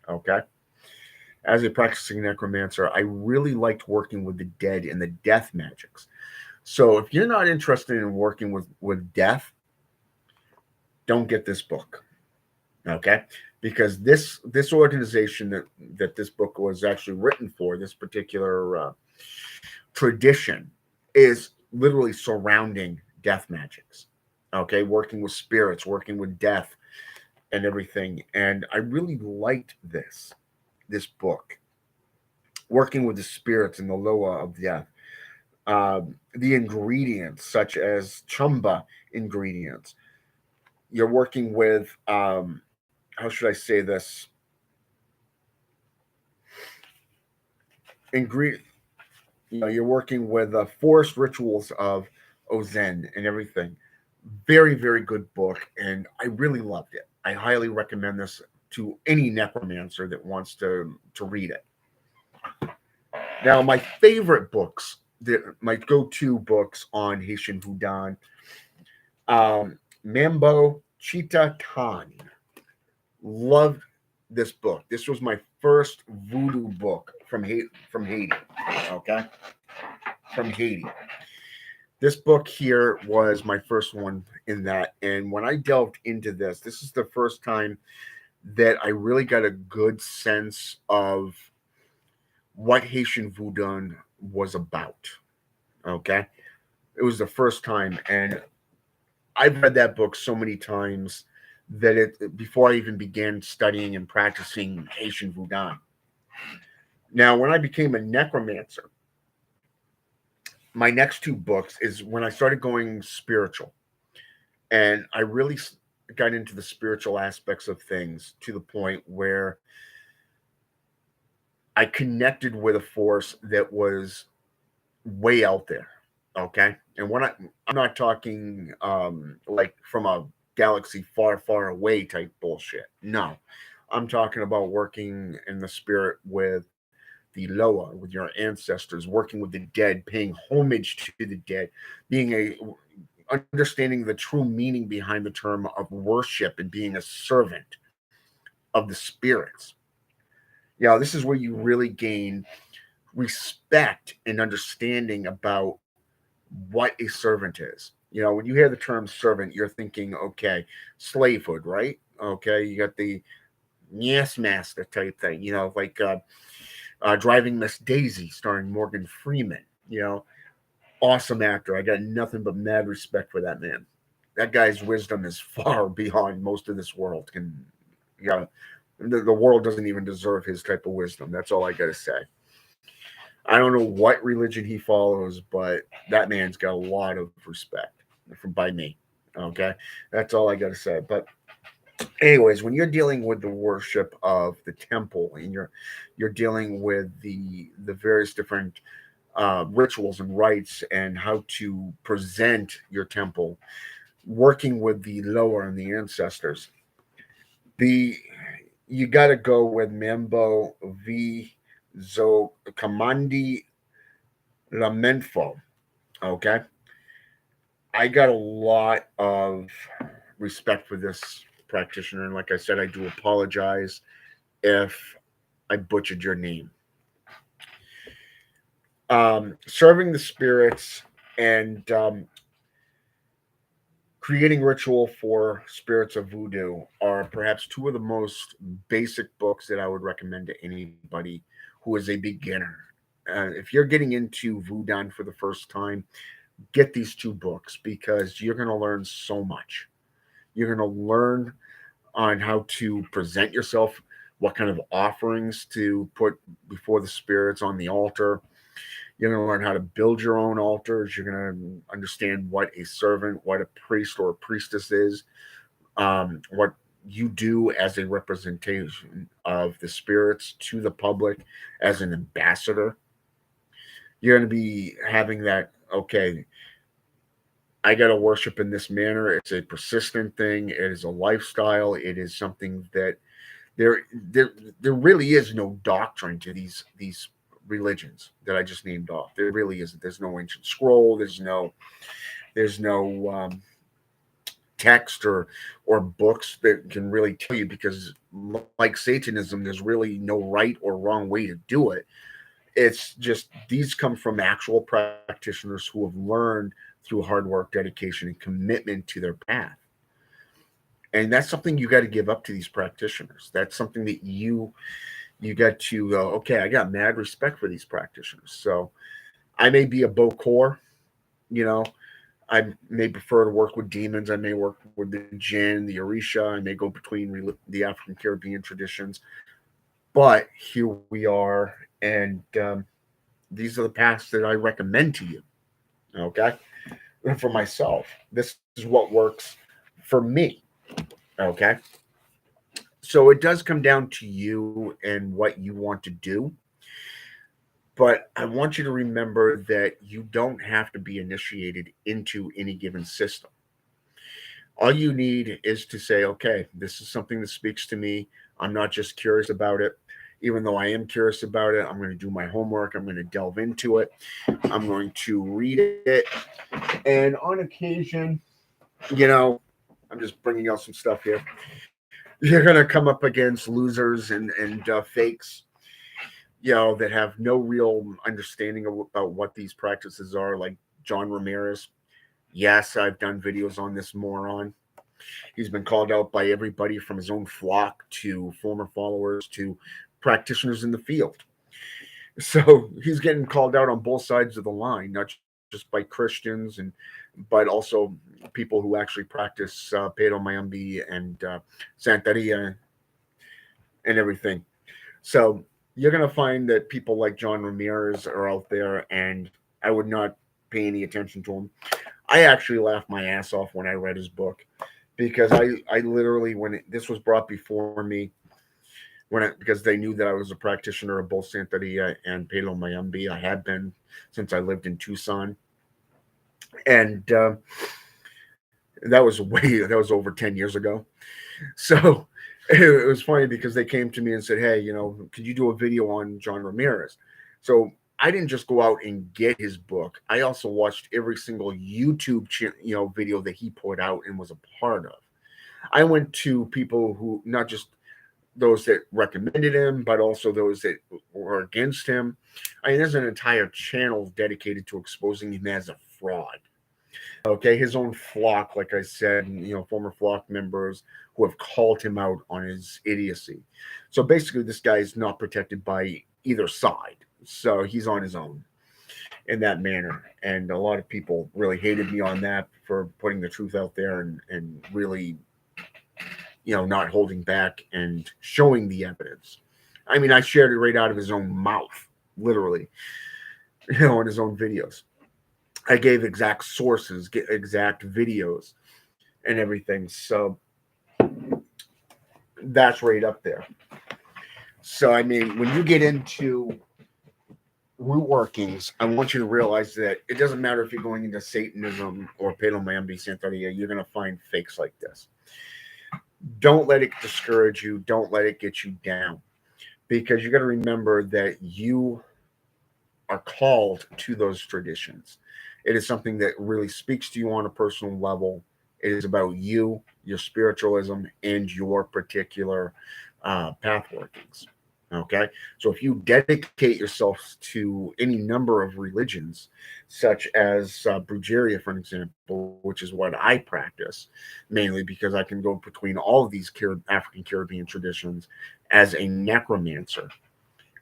okay, as a practicing necromancer, I really liked working with the dead and the death magics. So if you're not interested in working with death, don't get this book, okay? Because this organization that this book was actually written for, this particular tradition, is literally surrounding death magics, okay? Working with spirits, working with death, and everything. And I really liked this book, working with the spirits and the Loa of death. The ingredients, such as chumba ingredients. You're working with, how should I say this? Ingredient. You're working with forest rituals of Ozen and everything. Very, very good book, and I really loved it. I highly recommend this to any necromancer that wants to read it. Now, my favorite books, my go-to books on Haitian Voodoo, Mambo Chita Tan. Loved this book. This was my first voodoo book from Haiti. Okay, from Haiti. This book here was my first one in that, and when I delved into this is the first time that I really got a good sense of what Haitian voodoo was about. Okay, it was the first time, and I've read that book so many times that it before I even began studying and practicing Haitian voodoo. Now, when I became a necromancer, my next two books is when I started going spiritual, and I really got into the spiritual aspects of things to the point where I connected with a force that was way out there. Okay, and I'm not talking like from a galaxy far, far away type bullshit. No, I'm talking about working in the spirit with the Loa, with your ancestors, working with the dead, paying homage to the dead, being a understanding the true meaning behind the term of worship and being a servant of the spirits. This is where you really gain respect and understanding about what a servant is. When you hear the term servant, you're thinking, okay, slavehood, right? Okay, you got the yes master type thing, like Driving Miss Daisy, starring Morgan Freeman. Awesome actor. I got nothing but mad respect for that man. That guy's wisdom is far beyond most of this world. Yeah, the world doesn't even deserve his type of wisdom. That's all I got to say. I don't know what religion he follows, but that man's got a lot of respect from by me. Okay, that's all I got to say. But anyways, when you're dealing with the worship of the temple and you're dealing with the various different rituals and rites and how to present your temple, working with the lower and the ancestors, the you got to go with Mambo V Zo Kamandi Lamenfo. Okay, I got a lot of respect for this practitioner, and like I said, I do apologize if I butchered your name. Serving the spirits and creating ritual for spirits of voodoo are perhaps two of the most basic books that I would recommend to anybody who is a beginner. If you're getting into voodoo for the first time, get these two books because you're going to learn so much. You're going to learn on how to present yourself, what kind of offerings to put before the spirits on the altar. You're going to learn how to build your own altars. You're going to understand what a servant, what a priest or a priestess is, what you do as a representation of the spirits to the public as an ambassador. You're going to be having that, okay, I got to worship in this manner. It's a persistent thing. It is a lifestyle. It is something that there there there really is no doctrine to these religions that I just named off. There really isn't. There's no ancient scroll. There's no text or books that can really tell you because like Satanism, there's really no right or wrong way to do it. It's just these come from actual practitioners who have learned through hard work, dedication, and commitment to their path. And that's something you got to give up to these practitioners. That's something that you got to go, okay, I got mad respect for these practitioners. So I may be a Bokor, you know, I may prefer to work with demons. I may work with the Jinn, the Orisha. I may go between the African Caribbean traditions. But here we are, and these are the paths that I recommend to you. Okay, and for myself, this is what works for me. Okay, so it does come down to you and what you want to do. But I want you to remember that you don't have to be initiated into any given system. All you need is to say, okay, this is something that speaks to me. I'm not just curious about it. Even though I am curious about it, I'm going to do my homework. I'm going to delve into it. I'm going to read it. And on occasion, I'm just bringing out some stuff here. You're going to come up against losers and fakes, that have no real understanding about what these practices are, like John Ramirez. Yes, I've done videos on this moron. He's been called out by everybody from his own flock to former followers to practitioners in the field. So he's getting called out on both sides of the line, not just by Christians but also people who actually practice Palo Mayombe and Santeria and everything. So you're going to find that people like John Ramirez are out there, and I would not pay any attention to him. I actually laughed my ass off when I read his book because I literally, this was brought before me, because they knew that I was a practitioner of both Santeria and Palo Mayombe. I had been since I lived in Tucson, and that was over 10 years ago. So it was funny because they came to me and said, "Hey, could you do a video on John Ramirez?" So I didn't just go out and get his book. I also watched every single YouTube video that he put out and was a part of. I went to people who, not just those that recommended him, but also those that were against him. I mean, there's an entire channel dedicated to exposing him as a fraud. Okay, his own flock, like I said, former flock members who have called him out on his idiocy. So basically, this guy is not protected by either side. So he's on his own in that manner. And a lot of people really hated me on that for putting the truth out there and really, not holding back and showing the evidence. I mean, I shared it right out of his own mouth, literally, in his own videos. I gave exact sources, exact videos, and everything. So that's right up there. So, I mean, when you get into root workings, I want you to realize that it doesn't matter if you're going into Satanism or Palo Mayombe Santeria, you're going to find fakes like this. Don't let it discourage you. Don't let it get you down, because you got to remember that you are called to those traditions. It is something that really speaks to you on a personal level. It is about you, your spiritualism, and your particular path workings. Okay, so if you dedicate yourself to any number of religions, such as Brujeria, for example, which is what I practice, mainly because I can go between all of these African Caribbean traditions as a necromancer,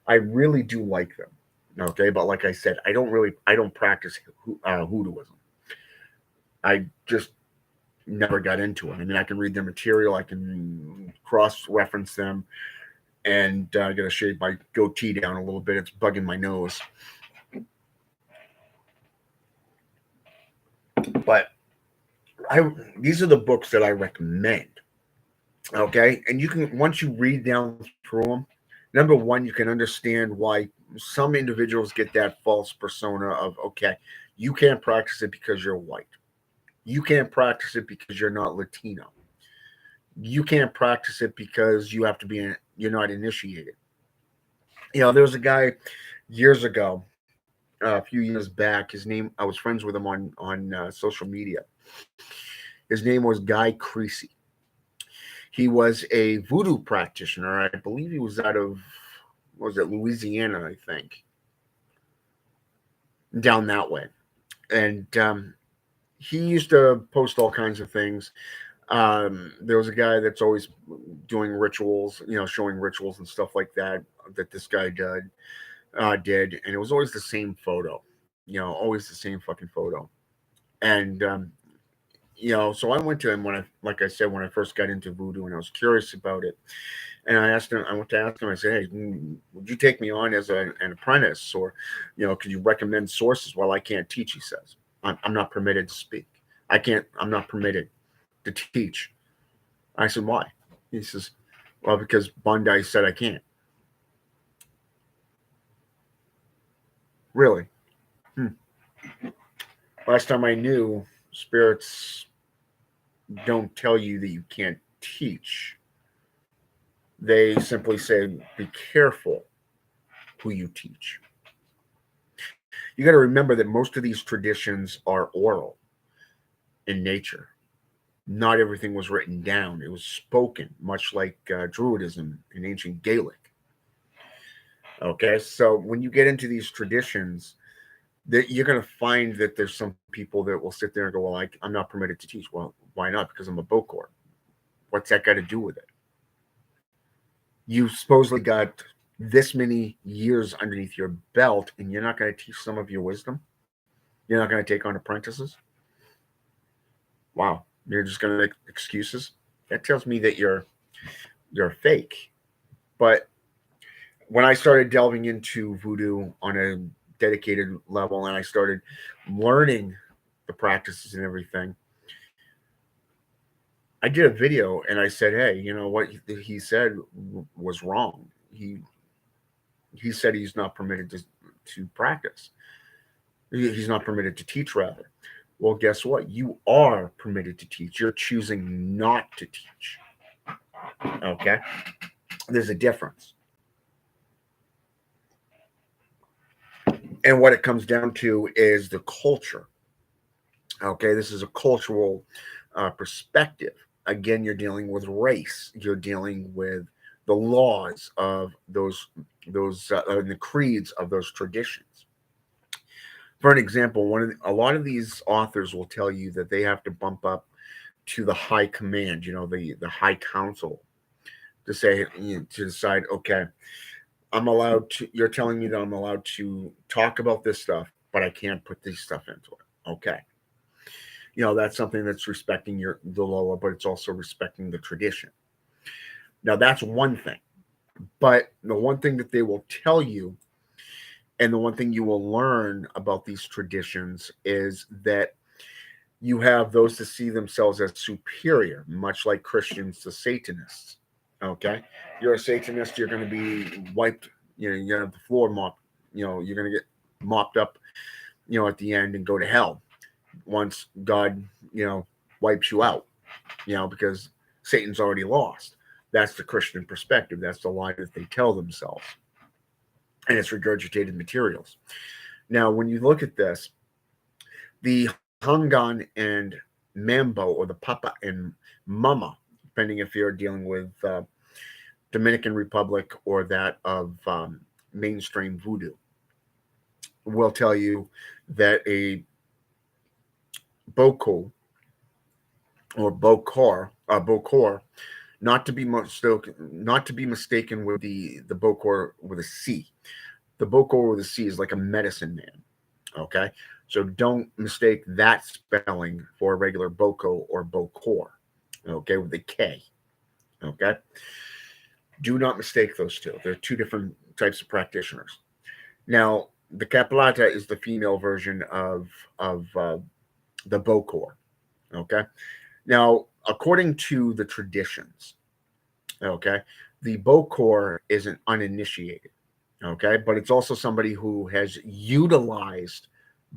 I really do like them. Okay, but like I said, I don't practice hoodooism. I just never got into it. I mean, I can read their material, I can cross reference them, and I got to shave my goatee down a little bit. It's bugging my nose. But I these are the books that I recommend. Okay, and you can, once you read down through them, number one, you can understand why some individuals get that false persona of, okay, you can't practice it because you're white. You can't practice it because you're not Latino. You can't practice it because you're not initiated. There was a guy years ago, a few years back. His name, I was friends with him on social media. His name was Guy Creasy. He was a voodoo practitioner. I believe he was out of, what was it, Louisiana, I think, down that way. And he used to post all kinds of things. There was a guy that's always doing rituals, showing rituals and stuff like that this guy did, and it was always the same photo, always the same fucking photo. And so I went to him when like I said, when I first got into voodoo, and I was curious about it. And I went to ask him, I said, "Hey, would you take me on as an apprentice, or, could you recommend sources?" "Well, I can't teach," he says. I'm not permitted to speak. I'm not permitted to teach. I said, "Why?" He says, "Well, because Bondi said I can't." Really? Hmm. Last time I knew, spirits don't tell you that you can't teach. They simply say, be careful who you teach. You got to remember that most of these traditions are oral in nature. Not everything was written down, it was spoken, much like Druidism in ancient Gaelic. Okay, so when you get into these traditions, that you're going to find that there's some people that will sit there and go, well, I'm not permitted to teach. Well, why not? Because I'm a Bokor. What's that got to do with it? You supposedly got this many years underneath your belt, and you're not going to teach some of your wisdom. You're not going to take on apprentices. Wow, you're just going to make excuses. That tells me that you're fake. But when I started delving into voodoo on a dedicated level, and I started learning the practices and everything, I did a video and I said, "Hey, you know what he said was wrong. He he said he's not permitted to practice. He's not permitted to teach, rather. Well, guess what? You are permitted to teach. You're choosing not to teach. Okay, there's a difference, and what it comes down to is the culture. Okay, this is a cultural perspective. Again, you're dealing with race. You're dealing with the laws of those and the creeds of those traditions. For an example, a lot of these authors will tell you that they have to bump up to the high command, the high council, to say, to decide, okay, I'm allowed to. You're telling me that I'm allowed to talk about this stuff, but I can't put this stuff into it. Okay, that's something that's respecting the Loa, but it's also respecting the tradition. Now that's one thing, but the one thing that they will tell you, and the one thing you will learn about these traditions, is that you have those that see themselves as superior, much like Christians to Satanists. Okay, you're a Satanist, you're going to be wiped. You're going to have the floor mopped. You're going to get mopped up. At the end and go to hell once God, wipes you out. Because Satan's already lost. That's the Christian perspective. That's the lie that they tell themselves, and it's regurgitated materials. Now, when you look at this, the Hangan and Mambo, or the Papa and Mama, depending if you're dealing with Dominican Republic or that of mainstream voodoo, will tell you that a Boko or Bokor, not to be mistaken with the Bokor with a C. The Bokor with a C is like a medicine man. Okay, so don't mistake that spelling for a regular Boko or Bokor. Okay, with a K. Okay, do not mistake those two. They're two different types of practitioners. Now, the Capilata is the female version of the Bokor. Okay, now according to the traditions, okay, the Bokor is an uninitiated. Okay, but it's also somebody who has utilized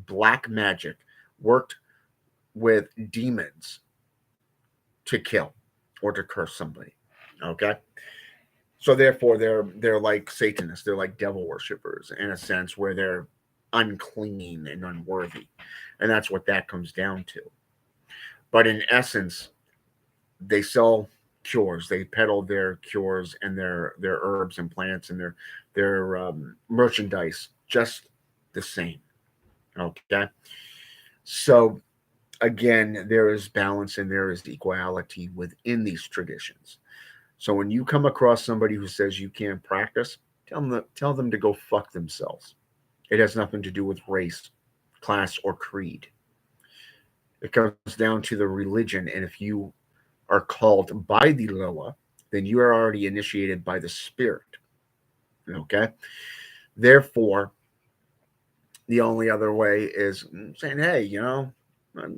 black magic, worked with demons to kill or to curse somebody. Okay, so therefore they're like Satanists, they're like devil worshippers in a sense, where they're unclean and unworthy, and that's what that comes down to. But in essence, they sell cures. They peddle their cures and their herbs and plants and their merchandise just the same. Okay, so again, there is balance and there is equality within these traditions. So when you come across somebody who says you can't practice, tell them to go fuck themselves. It has nothing to do with race, class, or creed. It comes down to the religion, and if you are called by the Loa, then you are already initiated by the Spirit. Okay? Therefore, the only other way is saying, hey,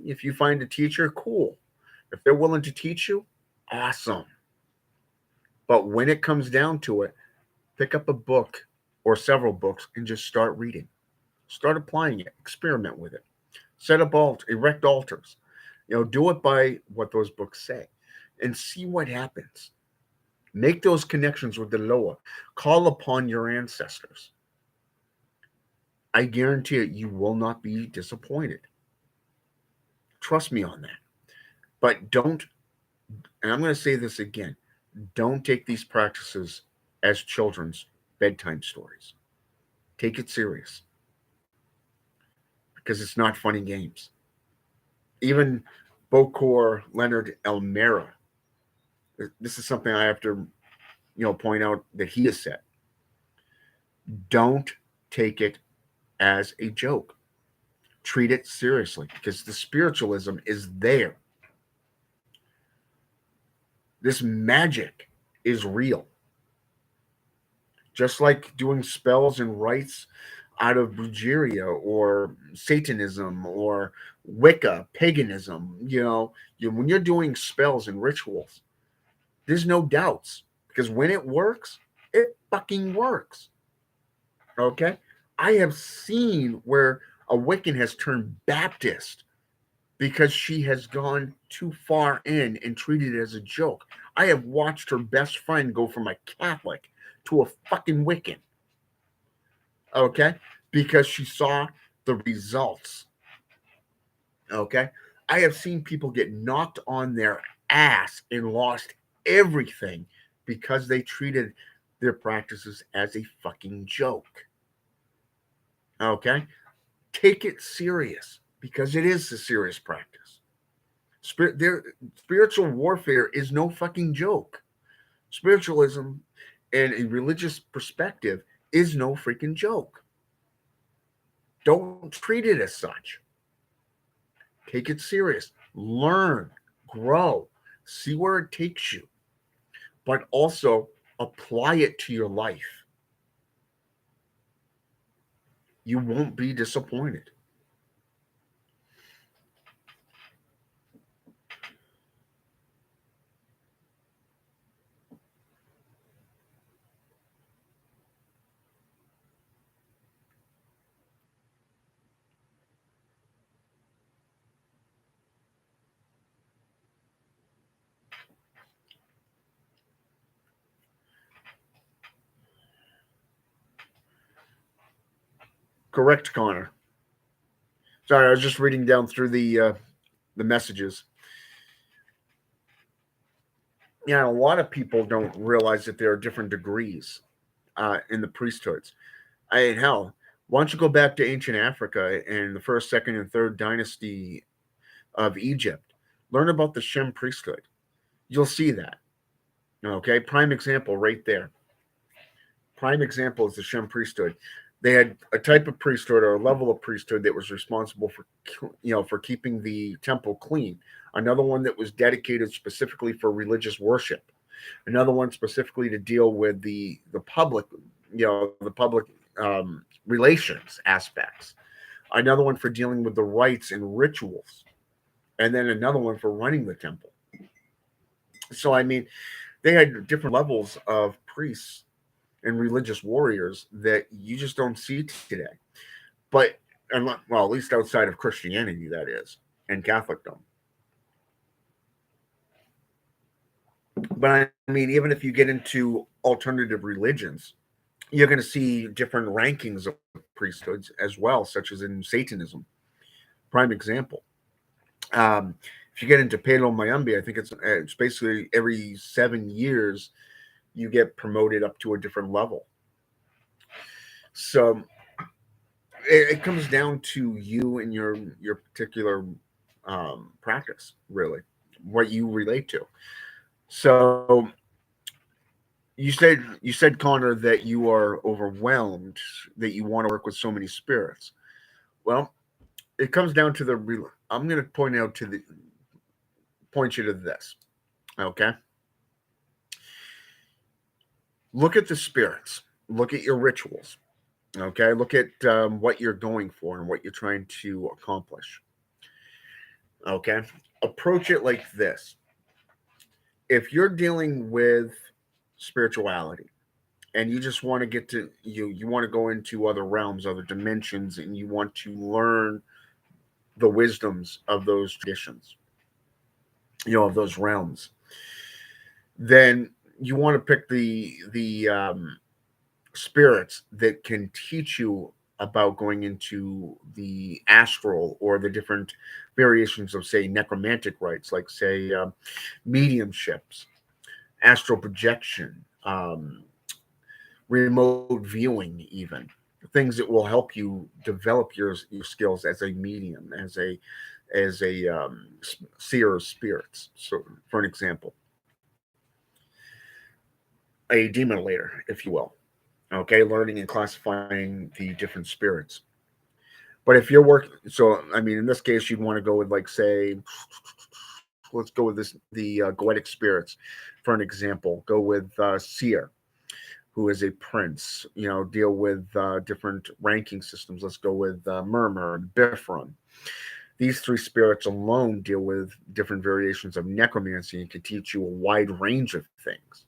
if you find a teacher, cool. If they're willing to teach you, awesome. But when it comes down to it, pick up a book or several books and just start reading. Start applying it. Experiment with it. Set up erect altars. Do it by what those books say, and see what happens. Make those connections with the Loa. Call upon your ancestors. I guarantee it, you will not be disappointed. Trust me on that. But don't, and I'm going to say this again, don't take these practices as children's bedtime stories. Take it serious because it's not funny games. Even Bokor Leonard Elmera, this is something I have to, point out that he has said. Don't take it as a joke. Treat it seriously because the spiritualism is there. This magic is real. Just like doing spells and rites out of Brujeria or Satanism or Wicca, paganism, when you're doing spells and rituals, there's no doubts because when it works, it fucking works. Okay? I have seen where a Wiccan has turned Baptist because she has gone too far in and treated it as a joke. I have watched her best friend go from a Catholic to a fucking Wiccan. Okay? Because she saw the results. Okay? I have seen people get knocked on their ass and lost everything because they treated their practices as a fucking joke. Okay? Take it serious because it is a serious practice. Spiritual warfare is no fucking joke. Spiritualism and a religious perspective is no freaking joke. Don't treat it as such. Take it serious. Learn, grow, see where it takes you, but also apply it to your life. You won't be disappointed. Correct, Connor. Sorry, I was just reading down through the messages. Yeah, a lot of people don't realize that there are different degrees in the priesthoods. Hell, why don't you go back to ancient Africa in the first, second, and third dynasty of Egypt? Learn about the Shem priesthood. You'll see that. Okay, prime example right there. Prime example is the Shem priesthood. They had a type of priesthood or a level of priesthood that was responsible for keeping the temple clean. Another one that was dedicated specifically for religious worship. Another one specifically to deal with the public, the public relations aspects. Another one for dealing with the rites and rituals, and then another one for running the temple. So I mean, they had different levels of priests and religious warriors that you just don't see today. But well, at least outside of Christianity, that is, and Catholicdom. But I mean, even if you get into alternative religions, you're going to see different rankings of priesthoods as well, such as in Satanism. Prime example. If you get into Palo Mayombe, I think it's basically every 7 years you get promoted up to a different level. So it comes down to you and your particular practice, really, what you relate to. So you said Connor that you are overwhelmed, that you want to work with so many spirits. Well, it comes down to I'm going to point you to this. Okay, look at the spirits. Look at your rituals. Okay, look at what you're going for and what you're trying to accomplish. Okay, approach it like this. If you're dealing with spirituality and you just want to get to you want to go into other realms, other dimensions, and you want to learn the wisdoms of those traditions, of those realms, then you want to pick the spirits that can teach you about going into the astral or the different variations of, say, necromantic rites, like, say, mediumships, astral projection, remote viewing, even things that will help you develop your skills as a medium, as a seer of spirits. So, for an example, a demonilator, if you will. Okay, learning and classifying the different spirits. But if you're working, so I mean, in this case, you'd want to go with, like, say, let's go with the goetic spirits, for an example. Go with seer, who is a prince. Deal with different ranking systems. Let's go with murmur and bifron. These three spirits alone deal with different variations of necromancy and can teach you a wide range of things.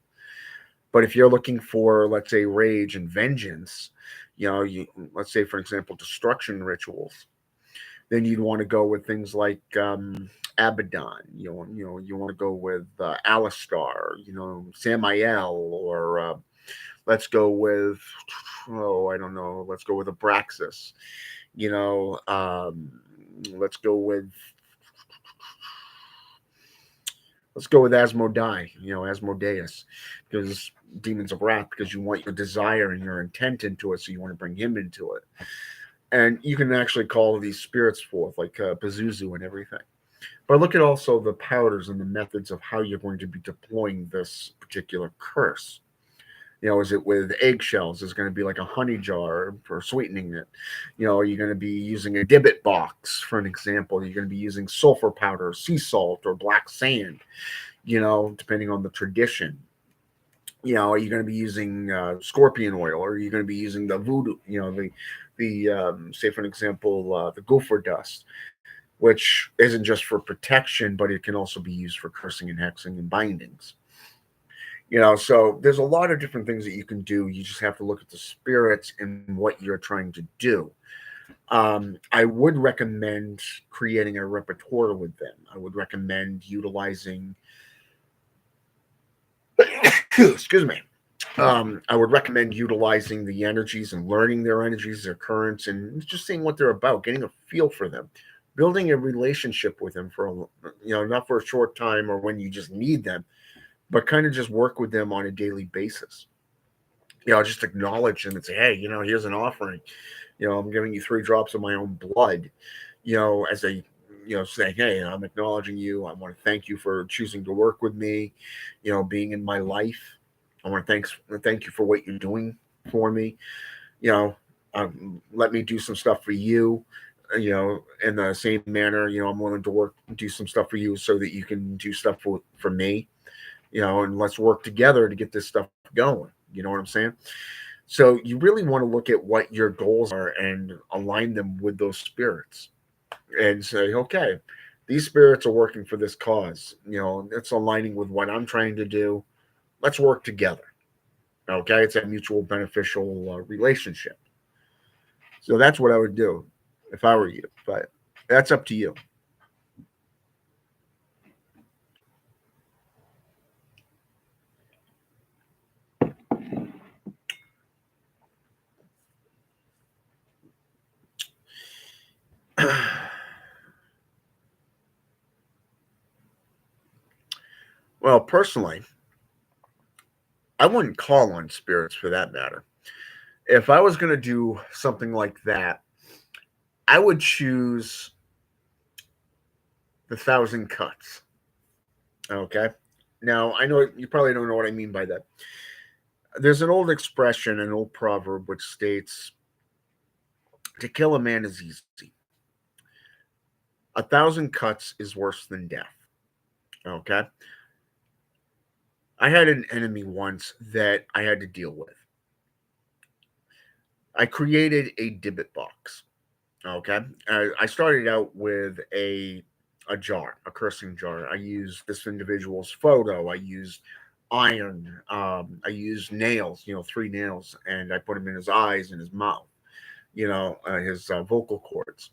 But if you're looking for, let's say, rage and vengeance, let's say, for example, destruction rituals, then you'd want to go with things like Abaddon. You want to go with Alistar, Samael, or let's go with, oh, I don't know, let's go with Abraxas. You know, let's go with Asmodai, Asmodeus, because demons of wrath, because you want your desire and your intent into it, so you want to bring him into it. And you can actually call these spirits forth, like Pazuzu and everything. But look at also the powders and the methods of how you're going to be deploying this particular curse. Is it with eggshells? Is it going to be like a honey jar for sweetening it? Are you going to be using a dibbit box, for an example? You're going to be using sulfur powder, sea salt, or black sand, depending on the tradition. Are you going to be using scorpion oil, or are you going to be using the voodoo, the say, for an example, the gopher dust, which isn't just for protection, but it can also be used for cursing and hexing and bindings. So there's a lot of different things that you can do. You just have to look at the spirits and what you're trying to do. I would recommend creating a repertoire with them. I would recommend utilizing, excuse me. I would recommend utilizing the energies and learning their energies, their currents, and just seeing what they're about, getting a feel for them, building a relationship with them not for a short time or when you just need them, but kind of just work with them on a daily basis. Just acknowledge them and say, hey, here's an offering. I'm giving you 3 drops of my own blood, as a, saying, hey, I'm acknowledging you. I want to thank you for choosing to work with me, being in my life. I want to thank you for what you're doing for me. You know, let me do some stuff for you. In the same manner, I'm willing to do some stuff for you so that you can do stuff for me. And let's work together to get this stuff going. You know what I'm saying? So you really want to look at what your goals are and align them with those spirits and say, okay, these spirits are working for this cause. It's aligning with what I'm trying to do. Let's work together. Okay, it's a mutual beneficial relationship. So that's what I would do if I were you. But that's up to you. Well, personally, I wouldn't call on spirits for that matter. If I was going to do something like that, I would choose the thousand cuts. Okay. Now, I know you probably don't know what I mean by that. There's an old expression, an old proverb, which states, to kill a man is easy. 1,000 cuts is worse than death. Okay. I had an enemy once that I had to deal with. I created a dibbit box. Okay. I started out with a jar, a cursing jar. I used this individual's photo. I used iron. I used nails, 3 nails, and I put them in his eyes and his mouth, his vocal cords,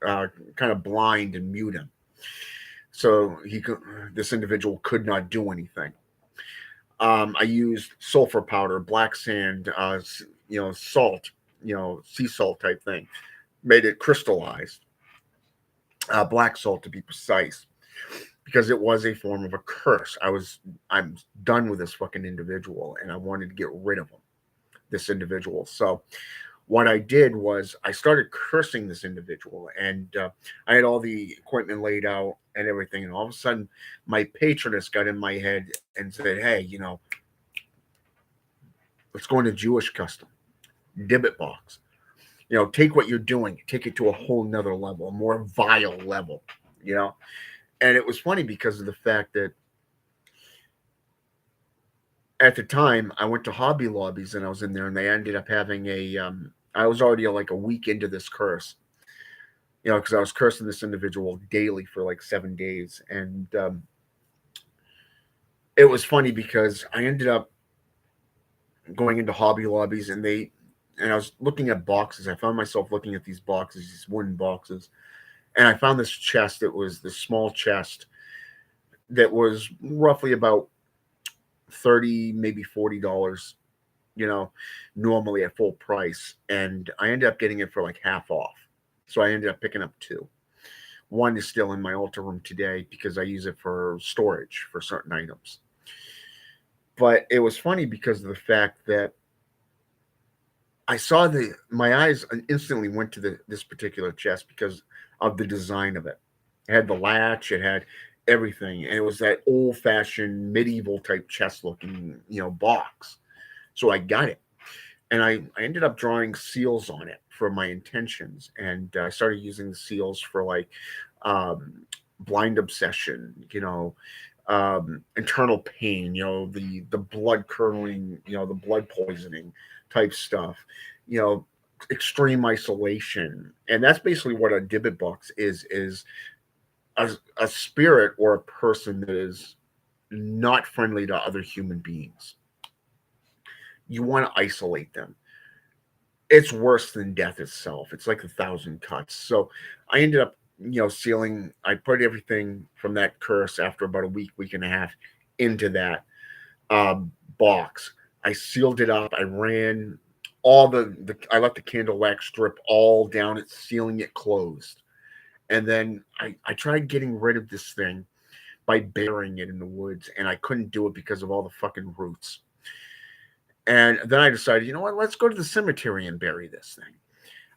uh, kind of blind and mute him. So this individual could not do anything. I used sulfur powder, black sand, salt, sea salt type thing. Made it crystallized, black salt to be precise, because it was a form of a curse. I'm done with this fucking individual, and I wanted to get rid of him, this individual. So what I did was I started cursing this individual, and I had all the equipment laid out and everything, and all of a sudden, my patroness got in my head and said, "Hey, let's go into Jewish custom, Dibbit box. Take what you're doing, take it to a whole nother level, a more vile level, you know." And it was funny because of the fact that at the time I went to Hobby Lobbies and I was in there, and they ended up having I was already like a week into this curse, because I was cursing this individual daily for like 7 days. And it was funny because I ended up going into Hobby Lobbies, and I was looking at boxes. I found myself looking at these boxes, these wooden boxes, and I found this chest. It was this small chest that was roughly about 30, maybe $40, normally at full price. And I ended up getting it for like half off. So I ended up picking up two. One is still in my altar room today because I use it for storage for certain items. But it was funny because of the fact that I saw my eyes instantly went to this particular chest because of the design of it. It had the latch, it had everything, and it was that old fashioned medieval type chest looking, box. So I got it, and I ended up drawing seals on it for my intentions, and I started using the seals for like um, blind obsession, internal pain, the blood curdling, the blood poisoning type stuff, you know, extreme isolation. And that's basically what a Dibbit box is a spirit or a person that is not friendly to other human beings. You want to isolate them. It's worse than death itself. It's like 1,000 cuts. So I ended up, sealing. I put everything from that curse after about a week and a half into that box. I sealed it up. I ran all I let the candle wax drip all down it, sealing it closed. And then I tried getting rid of this thing by burying it in the woods, and I couldn't do it because of all the fucking roots. And then I decided, you know what, let's go to the cemetery and bury this thing.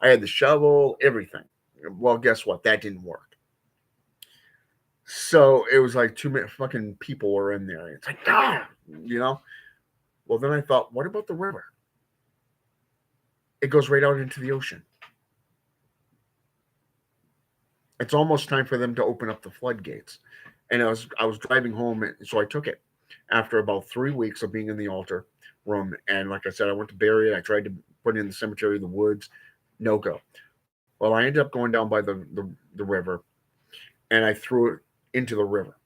I had the shovel, everything. Well, guess what? That didn't work. So it was like too many fucking people were in there. It's like, you know? Well, then I thought, what about the river? It goes right out into the ocean. It's almost time for them to open up the floodgates. And I was driving home, so I took it after about 3 weeks of being in the altar room. And like I said, I went to bury it. I tried to put it in the cemetery, the woods, no go. Well, I ended up going down by the river, and I threw it into the river.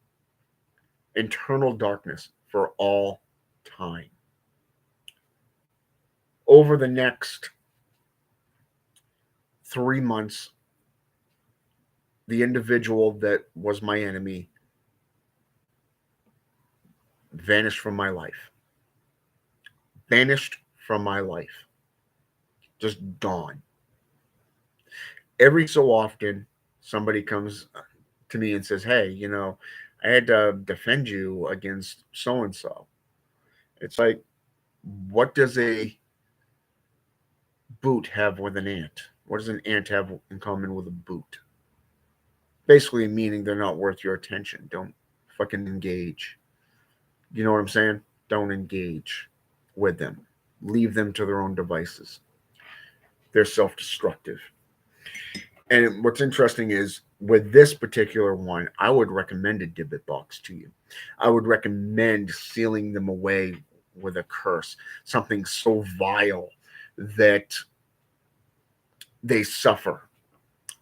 Internal darkness for all time. Over the next 3 months, the individual that was my enemy vanished from my life. Vanished from my life. Just gone. Every so often, somebody comes to me and says, "Hey, I had to defend you against so and so." It's like, what does a boot have with an ant? What does an ant have in common with a boot? Basically, meaning they're not worth your attention. Don't fucking engage. You know what I'm saying? Don't engage with them. Leave them to their own devices. They're self destructive. And what's interesting is with this particular one, I would recommend a Dibbit box to you. I would recommend sealing them away with a curse, something so vile that they suffer.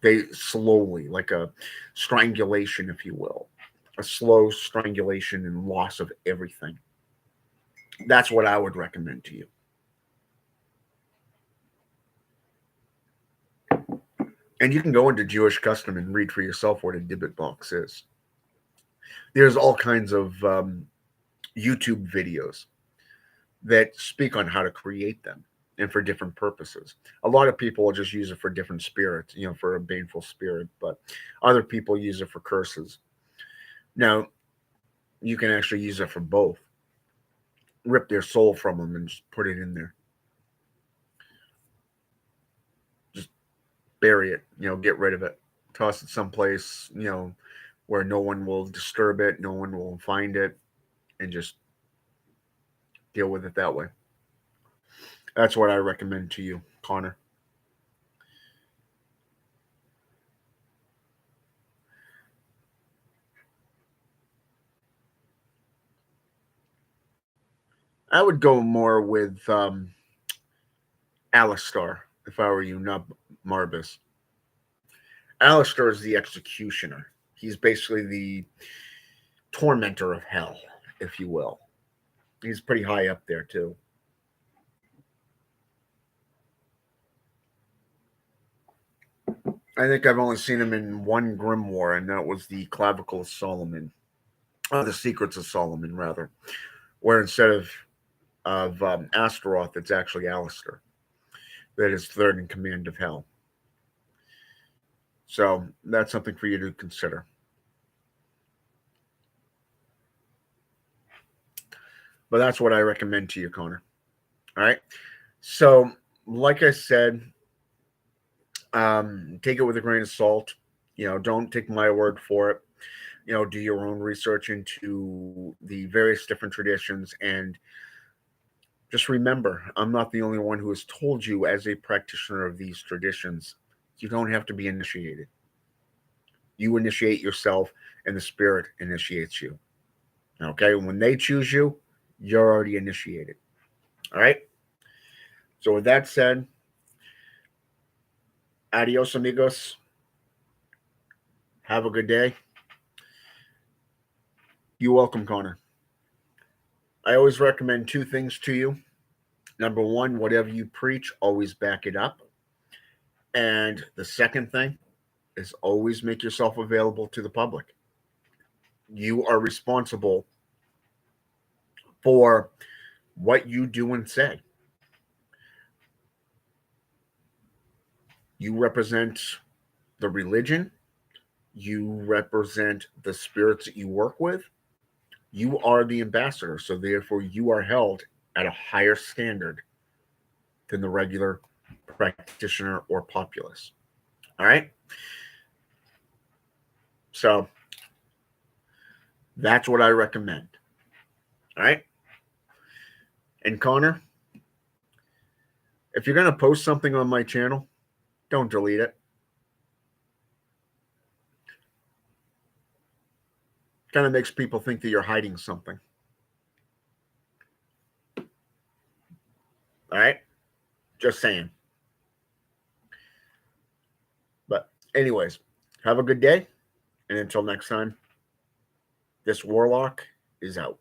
They slowly, like a strangulation, if you will, a slow strangulation and loss of everything. That's what I would recommend to you. And you can go into Jewish custom and read for yourself what a Dibbit box is. There's all kinds of YouTube videos that speak on how to create them and for different purposes. A lot of people will just use it for different spirits, for a baneful spirit, but other people use it for curses. Now, you can actually use it for both. Rip their soul from them and just put it in there. Just bury it, get rid of it. Toss it someplace, where no one will disturb it, no one will find it, and just deal with it that way. That's what I recommend to you, Connor. I would go more with Alistar if I were you, not Marbus. Alistar is the executioner. He's basically the tormentor of hell, if you will. He's pretty high up there too. I think I've only seen him in one grimoire, and that was the Clavicle of Solomon, the Secrets of Solomon, rather, where instead of Astaroth, it's actually Alistair that is third in command of hell. So that's something for you to consider. But that's what I recommend to you, Connor. All right. So, like I said, take it with a grain of salt. Don't take my word for it. Do your own research into the various different traditions, and just remember, I'm not the only one who has told you as a practitioner of these traditions, you don't have to be initiated. You initiate yourself, and the spirit initiates you. Okay? When they choose you, you're already initiated. All right? So, with that said, adios, amigos. Have a good day. You're welcome, Connor. I always recommend two things to you. Number one, whatever you preach, always back it up. And the second thing is always make yourself available to the public. You are responsible for what you do and say. You represent the religion, you represent the spirits that you work with. You are the ambassador, so therefore you are held at a higher standard than the regular practitioner or populace. All right? So that's what I recommend. All right? And Connor, if you're going to post something on my channel, don't delete it. Kind of makes people think that you're hiding something. All right? Just saying. But, anyways, have a good day. And until next time, this warlock is out.